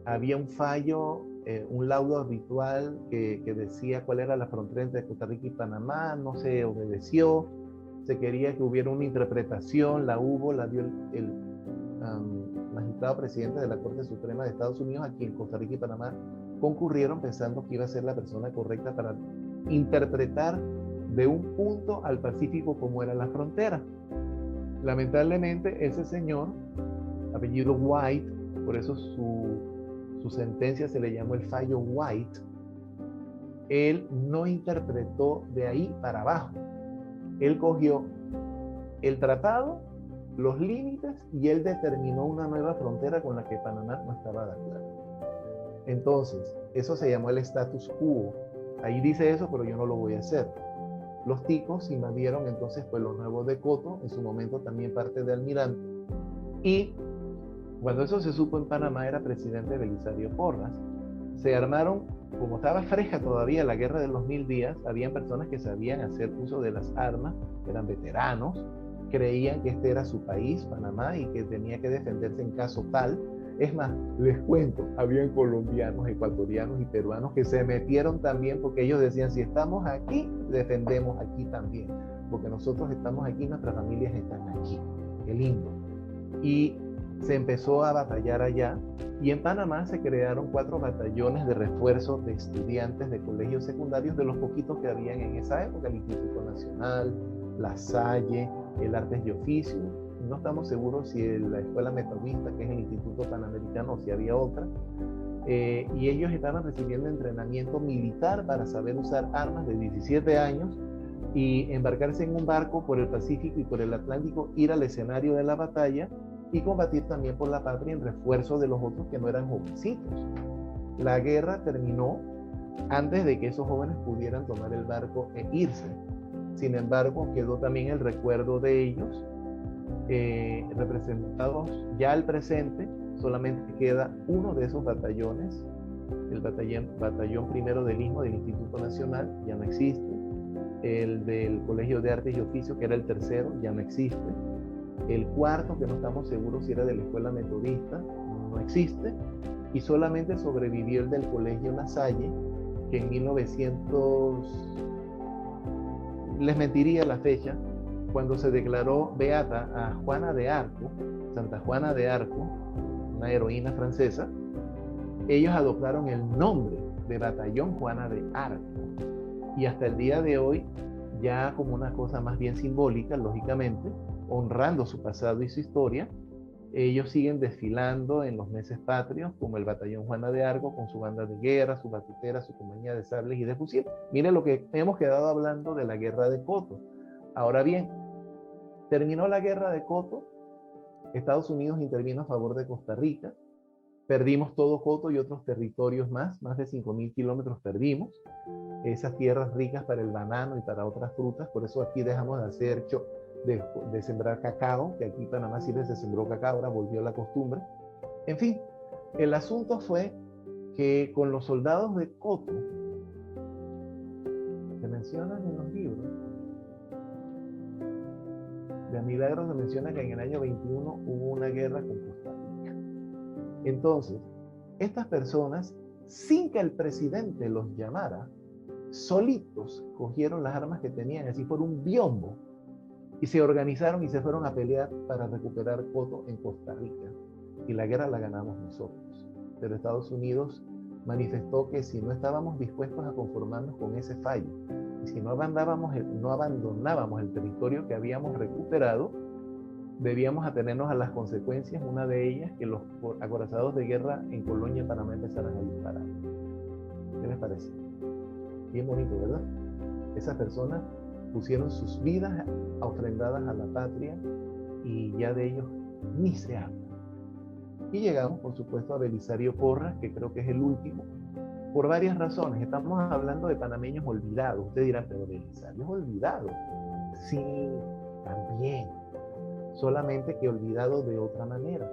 Había un fallo, un laudo habitual que decía cuál era la frontera entre Costa Rica y Panamá, no se obedeció. Se quería que hubiera una interpretación, la hubo, la dio el magistrado presidente de la Corte Suprema de Estados Unidos, a quien Costa Rica y Panamá concurrieron pensando que iba a ser la persona correcta para interpretar de un punto al Pacífico como era la frontera. Lamentablemente ese señor, apellido White, por eso su sentencia se le llamó el fallo White, él no interpretó de ahí para abajo. Él cogió el tratado, los límites, y él determinó una nueva frontera con la que Panamá no estaba de acuerdo. Entonces, eso se llamó el status quo. Ahí dice eso, pero yo no lo voy a hacer. Los ticos invadieron entonces Pueblo Nuevo de Coto, en su momento también parte de Almirante, y cuando eso se supo en Panamá era presidente Belisario Porras. Se armaron, como estaba fresca todavía la guerra de los 1000 días, habían personas que sabían hacer uso de las armas, eran veteranos, creían que este era su país, Panamá, y que tenía que defenderse en caso tal, Es más, les cuento, habían colombianos, ecuatorianos y peruanos que se metieron también porque ellos decían, si estamos aquí, defendemos aquí también, porque nosotros estamos aquí, nuestras familias están aquí. Qué lindo. Y se empezó a batallar allá, y en Panamá se crearon 4 batallones de refuerzo de estudiantes de colegios secundarios, de los poquitos que habían en esa época: el Instituto Nacional, La Salle, el Artes y Oficios. No estamos seguros si la Escuela Metodista, que es el Instituto Panamericano, o si había otra. Y ellos estaban recibiendo entrenamiento militar para saber usar armas de 17 años y embarcarse en un barco por el Pacífico y por el Atlántico, ir al escenario de la batalla y combatir también por la patria en refuerzo de los otros que no eran jovencitos. La guerra terminó antes de que esos jóvenes pudieran tomar el barco e irse. Sin embargo, quedó también el recuerdo de ellos, representados ya al presente. Solamente queda uno de esos batallones, el batallón primero del Istmo del Instituto Nacional, ya no existe. El del Colegio de Artes y Oficios, que era el tercero, ya no existe. El cuarto, que no estamos seguros si era de la Escuela Metodista, no existe. Y solamente sobrevivió el del Colegio La Salle, que en 1900, les mentiría la fecha, cuando se declaró beata a Juana de Arco, Santa Juana de Arco, una heroína francesa, ellos adoptaron el nombre de Batallón Juana de Arco. Y hasta el día de hoy, ya como una cosa más bien simbólica, lógicamente, honrando su pasado y su historia, ellos siguen desfilando en los meses patrios como el Batallón Juana de Arco, con su banda de guerra, su batutera, su compañía de sables y de fusil. Miren lo que hemos quedado hablando de la guerra de Coto. Ahora bien, terminó la guerra de Coto, Estados Unidos intervino a favor de Costa Rica, perdimos todo Coto y otros territorios más de 5.000 kilómetros perdimos, esas tierras ricas para el banano y para otras frutas. Por eso aquí dejamos de hacer de sembrar cacao, que aquí en Panamá sí se sembró cacao, ahora volvió la costumbre. En fin, el asunto fue que con los soldados de Coto, se mencionan en los libros, de Milagro se menciona que en el año 21 hubo una guerra con Costa Rica. Entonces, estas personas, sin que el presidente los llamara, solitos cogieron las armas que tenían, así por un biombo, y se organizaron y se fueron a pelear para recuperar Coto en Costa Rica. Y la guerra la ganamos nosotros. Pero Estados Unidos manifestó que si no estábamos dispuestos a conformarnos con ese fallo, y si no abandonábamos el territorio que habíamos recuperado, debíamos atenernos a las consecuencias, una de ellas, que los acorazados de guerra en Colonia, Panamá, empezaran a disparar. ¿Qué les parece? Bien bonito, ¿verdad? Esas personas pusieron sus vidas ofrendadas a la patria y ya de ellos ni se habla. Y llegamos, por supuesto, a Belisario Porras, que creo que es el último, por varias razones. Estamos hablando de panameños olvidados. Usted dirá, pero Belisario es olvidado. Sí, también. Solamente que olvidado de otra manera.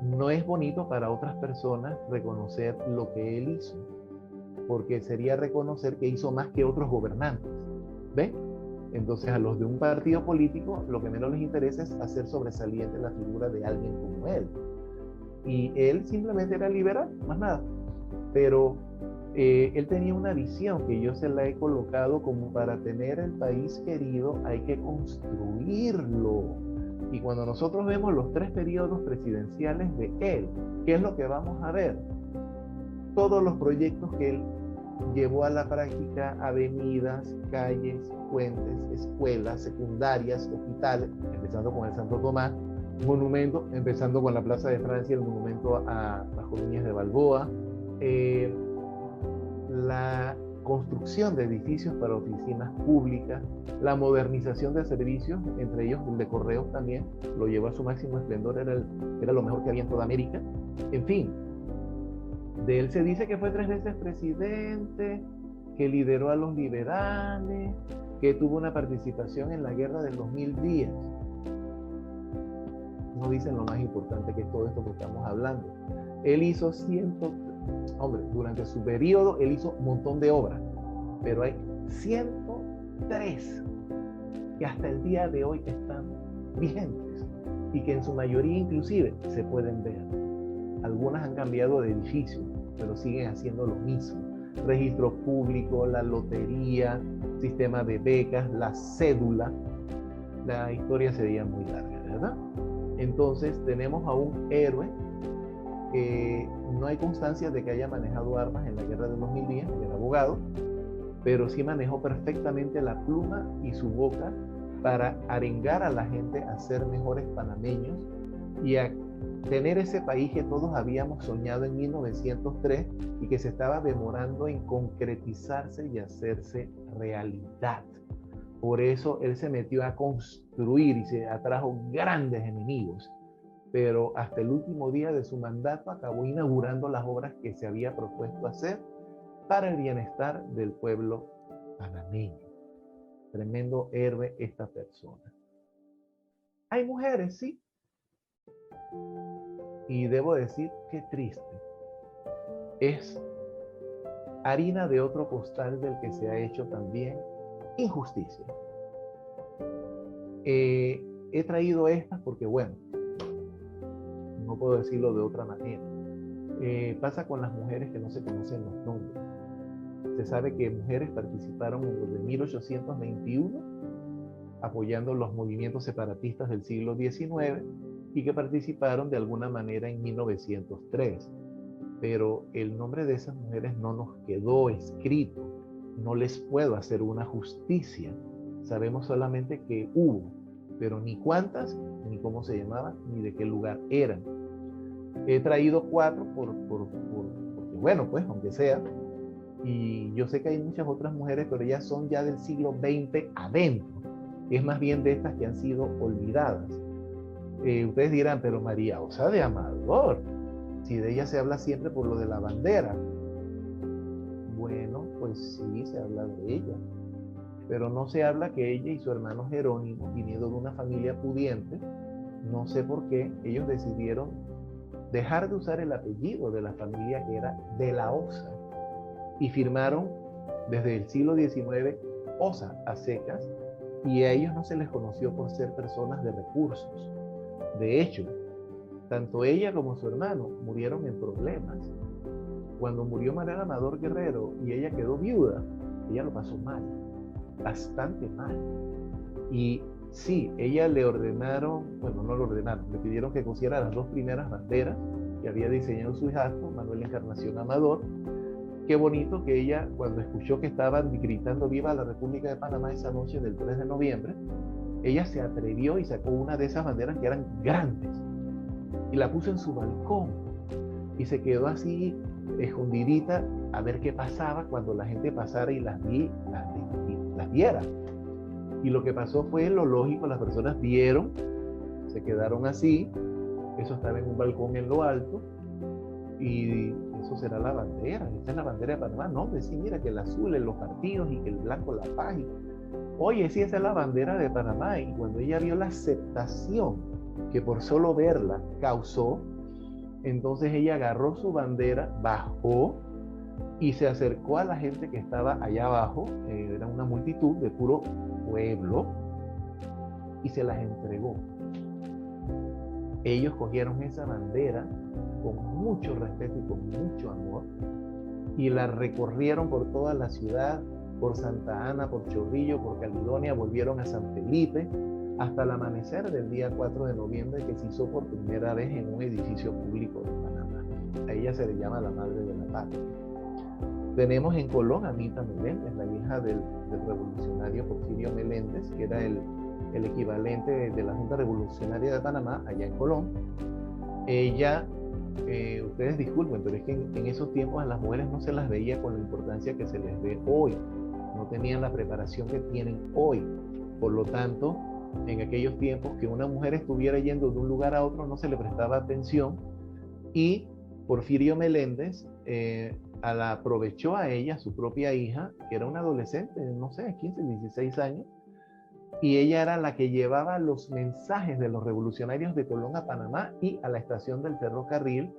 No es bonito para otras personas reconocer lo que él hizo, porque sería reconocer que hizo más que otros gobernantes. ¿Ven? Entonces a los de un partido político lo que menos les interesa es hacer sobresaliente la figura de alguien como él. Y él simplemente era liberal, más nada. Pero él tenía una visión que yo se la he colocado como: para tener el país querido hay que construirlo. Y cuando nosotros vemos los 3 periodos presidenciales de él, ¿qué es lo que vamos a ver? Todos los proyectos que él llevó a la práctica: avenidas, calles, puentes, escuelas, secundarias, hospitales, empezando con el Santo Tomás, monumento, empezando con la Plaza de Francia, el monumento a las colonias de Balboa, la construcción de edificios para oficinas públicas, la modernización de servicios, entre ellos el de correos también, lo llevó a su máximo esplendor, era lo mejor que había en toda América. En fin, de él se dice que fue 3 veces presidente, que lideró a los liberales, que tuvo una participación en la guerra de los 1000 días. No dicen lo más importante, que es todo esto que estamos hablando. Él hizo durante su periodo él hizo un montón de obras, pero hay 103 que hasta el día de hoy están vigentes. y que en su mayoría inclusive se pueden ver. Algunas han cambiado de edificio, pero siguen haciendo lo mismo. Registro público, la lotería, sistema de becas, la cédula. La historia sería muy larga, ¿verdad? Entonces tenemos a un héroe que no hay constancia de que haya manejado armas en la guerra de los 1000 días, que era abogado, pero sí manejó perfectamente la pluma y su boca para arengar a la gente a ser mejores panameños y a tener ese país que todos habíamos soñado en 1903 y que se estaba demorando en concretizarse y hacerse realidad. Por eso él se metió a construir y se atrajo grandes enemigos, pero hasta el último día de su mandato acabó inaugurando las obras que se había propuesto hacer para el bienestar del pueblo panameño. Tremendo héroe esta persona. Hay mujeres, sí. Y debo decir, qué triste. Es harina de otro costal del que se ha hecho también injusticia. He traído estas porque, bueno, no puedo decirlo de otra manera. Pasa con las mujeres que no se conocen los nombres. Se sabe que mujeres participaron en los de 1821, apoyando los movimientos separatistas del siglo XIX, y que participaron de alguna manera en 1903. Pero el nombre de esas mujeres no nos quedó escrito. No les puedo hacer una justicia. Sabemos solamente que hubo, pero ni cuántas, ni cómo se llamaban, ni de qué lugar eran. He traído 4 porque, bueno, pues, aunque sea, y yo sé que hay muchas otras mujeres, pero ellas son ya del siglo XX adentro. Es más bien de estas que han sido olvidadas. Ustedes dirán, pero María Osa de Amador, si de ella se habla siempre por lo de la bandera. Bueno, pues sí, se habla de ella, pero no se habla que ella y su hermano Jerónimo, viniendo de una familia pudiente, no sé por qué, ellos decidieron dejar de usar el apellido de la familia que era de la Osa y firmaron desde el siglo XIX Osa a secas, y a ellos no se les conoció por ser personas de recursos. De hecho, tanto ella como su hermano murieron en problemas. Cuando murió María Amador Guerrero y ella quedó viuda, ella lo pasó mal, bastante mal. Y sí, ella le ordenaron, bueno, no lo ordenaron, le pidieron que cosiera las 2 primeras banderas que había diseñado su hijastro, Manuel Encarnación Amador. Qué bonito que ella, cuando escuchó que estaban gritando viva la República de Panamá esa noche del 3 de noviembre, ella se atrevió y sacó una de esas banderas que eran grandes y la puso en su balcón y se quedó así escondidita a ver qué pasaba cuando la gente pasara y las viera. Y lo que pasó fue lo lógico, las personas vieron, se quedaron así, eso estaba en un balcón en lo alto, y eso será la bandera, esta es la bandera de Panamá. No, hombre, sí, mira que el azul en los partidos y que el blanco la paz. Oye, sí, esa es la bandera de Panamá. Y cuando ella vio la aceptación que por solo verla causó, entonces ella agarró su bandera, bajó y se acercó a la gente que estaba allá abajo, era una multitud de puro pueblo, y se las entregó. Ellos cogieron esa bandera con mucho respeto y con mucho amor y la recorrieron por toda la ciudad, por Santa Ana, por Chorrillo, por Caledonia, volvieron a San Felipe, hasta el amanecer del día 4 de noviembre, que se hizo por primera vez en un edificio público de Panamá. A ella se le llama la Madre de la Patria. Tenemos en Colón a Anita Meléndez, la hija del revolucionario Porfirio Meléndez, que era el equivalente de la Junta Revolucionaria de Panamá, allá en Colón. Ella, ustedes disculpen, pero es que en esos tiempos a las mujeres no se las veía con la importancia que se les ve hoy. No tenían la preparación que tienen hoy. Por lo tanto, en aquellos tiempos que una mujer estuviera yendo de un lugar a otro no se le prestaba atención, y Porfirio Meléndez aprovechó a ella, su propia hija, que era una adolescente, no sé, 15, 16 años, y ella era la que llevaba los mensajes de los revolucionarios de Colón a Panamá y a la estación del ferrocarril,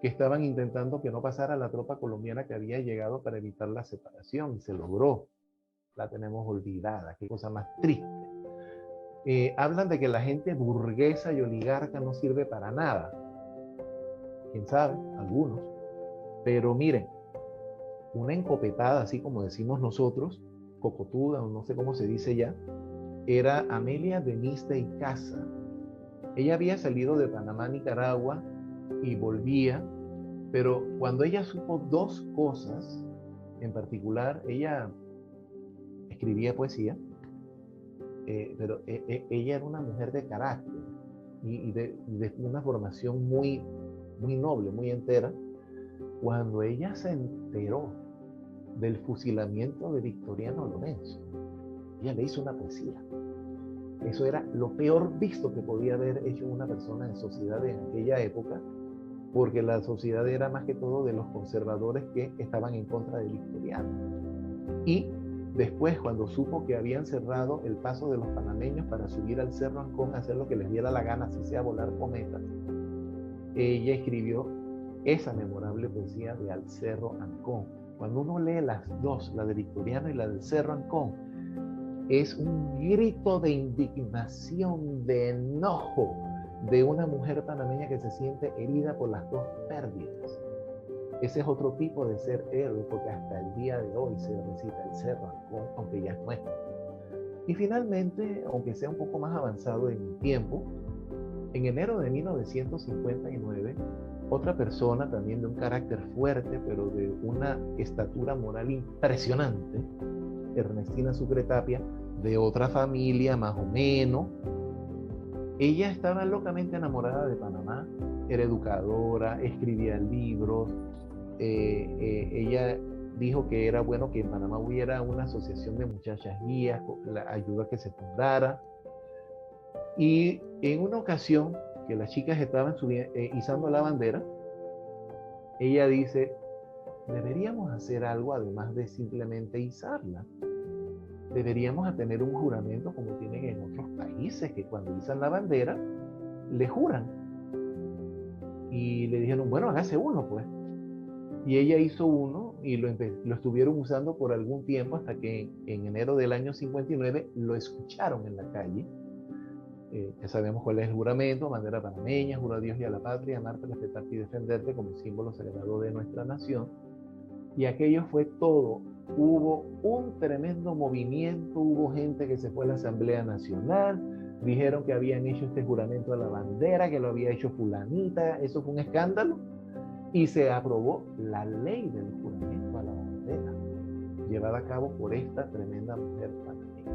que estaban intentando que no pasara la tropa colombiana que había llegado para evitar la separación, y se logró. La tenemos olvidada, qué cosa más triste. hablan de que la gente burguesa y oligarca no sirve para nada. ¿Quién sabe? Algunos. Pero miren, una encopetada, así como decimos nosotros, cocotuda, o no sé cómo se dice ya, era Amelia Denise de Icaza. Ella había salido de Panamá a Nicaragua y volvía, pero cuando ella supo dos cosas, en particular, ella escribía poesía, pero ella era una mujer de carácter y de una formación muy, muy noble, muy entera. Cuando ella se enteró del fusilamiento de Victoriano Lorenzo, ella le hizo una poesía. Eso era lo peor visto que podía haber hecho una persona en sociedad en aquella época, porque la sociedad era más que todo de los conservadores que estaban en contra de Victoriano. Y después, cuando supo que habían cerrado el paso de los panameños para subir al Cerro Ancón a hacer lo que les diera la gana, así sea volar cometas, ella escribió esa memorable poesía de Al Cerro Ancón. Cuando uno lee las dos, la de Victoriano y la del Cerro Ancón, es un grito de indignación, de enojo de una mujer panameña que se siente herida por las dos pérdidas. Ese es otro tipo de ser héroe, porque hasta el día de hoy se recita el Cerro Ancón, aunque ya es nuestro. Y finalmente, aunque sea un poco más avanzado en el tiempo, en enero de 1959, otra persona también de un carácter fuerte, pero de una estatura moral impresionante, Ernestina Sucre Tapia, de otra familia más o menos. Ella estaba locamente enamorada de Panamá, era educadora, escribía libros. Ella dijo que era bueno que en Panamá hubiera una asociación de muchachas guías, ayudó a que se fundara. Y en una ocasión que las chicas estaban izando la bandera, ella dice, deberíamos hacer algo además de simplemente izarla. Deberíamos tener un juramento como tienen en otros países, que cuando izan la bandera, le juran. Y le dijeron, bueno, hágase uno, pues. Y ella hizo uno y lo estuvieron usando por algún tiempo hasta que en enero del año 59 lo escucharon en la calle. Ya sabemos cuál es el juramento: bandera panameña, juro a Dios y a la patria, amarte, respetarte y defenderte como símbolo sagrado de nuestra nación. Y aquello fue todo. Hubo un tremendo movimiento, hubo gente que se fue a la Asamblea Nacional, dijeron que habían hecho este juramento a la bandera, que lo había hecho fulanita, eso fue un escándalo, y se aprobó la ley del juramento a la bandera, llevada a cabo por esta tremenda mujer panameña.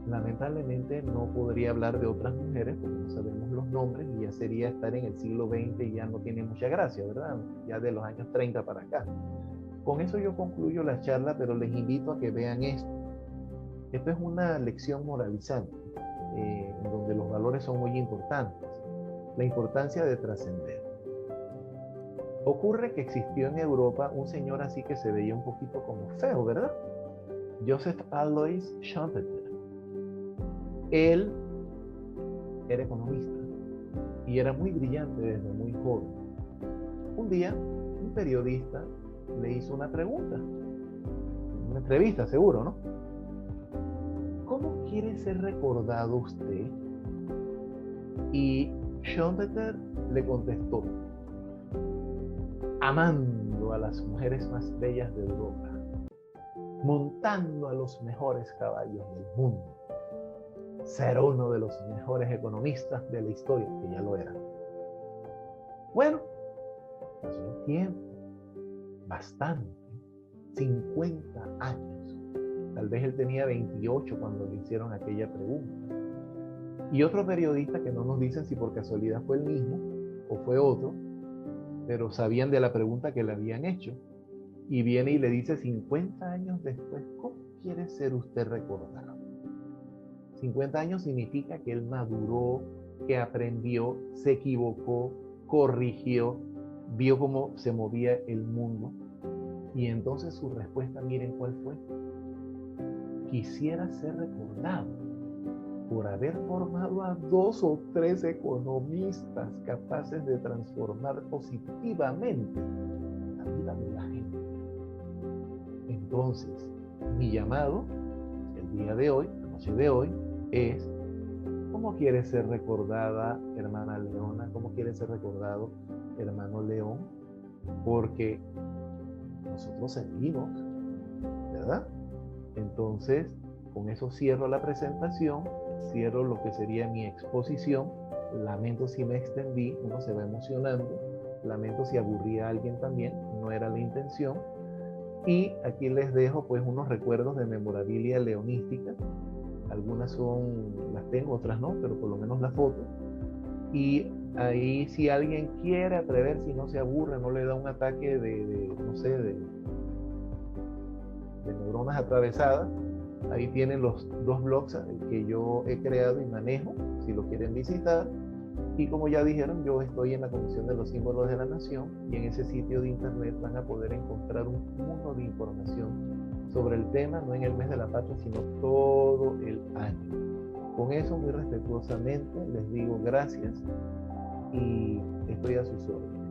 Lamentablemente no podría hablar de otras mujeres porque no sabemos los nombres y ya sería estar en el siglo XX y ya no tiene mucha gracia, ¿verdad? Ya de los años 30 para acá. Con eso yo concluyo la charla, pero les invito a que vean esto. Esto es una lección moralizante, en donde los valores son muy importantes. La importancia de trascender. Ocurre que existió en Europa un señor así que se veía un poquito como feo, ¿verdad? Joseph Alois Schumpeter. Él era economista y era muy brillante desde muy joven. Un día, un periodista le hizo una pregunta, una entrevista seguro, ¿no? ¿Cómo quiere ser recordado usted? Y Schumpeter le contestó, amando a las mujeres más bellas de Europa, montando a los mejores caballos del mundo, ser uno de los mejores economistas de la historia, que ya lo era. Bueno, pasó un tiempo, bastante, 50 años. Tal vez él tenía 28 cuando le hicieron aquella pregunta. Y otro periodista, que no nos dicen si por casualidad fue el mismo o fue otro, pero sabían de la pregunta que le habían hecho. Y viene y le dice 50 años después, ¿cómo quiere ser usted recordado? 50 años significa que él maduró, que aprendió, se equivocó, corrigió, vio cómo se movía el mundo. Y entonces su respuesta, miren cuál fue. Quisiera ser recordado por haber formado a 2 o 3 economistas capaces de transformar positivamente la vida de la gente. Entonces, mi llamado, el día de hoy, la noche de hoy, es cómo quiere ser recordada hermana Leona, cómo quiere ser recordado hermano León, porque nosotros seguimos, ¿verdad? Entonces, con eso cierro la presentación, cierro lo que sería mi exposición. Lamento si me extendí, uno se va emocionando, lamento si aburrí a alguien también, no era la intención. Y aquí les dejo pues unos recuerdos de memorabilia leonística. Algunas las tengo, otras no, pero por lo menos la foto. Y ahí si alguien quiere atrever, si no se aburre, no le da un ataque no sé, de neuronas atravesadas, ahí tienen los 2 blogs que yo he creado y manejo, si lo quieren visitar. Y como ya dijeron, yo estoy en la Comisión de los Símbolos de la Nación, y en ese sitio de internet van a poder encontrar un mundo de información sobre el tema, no en el mes de la patria, sino todo el año. Con eso, muy respetuosamente, les digo gracias y estoy a sus órdenes.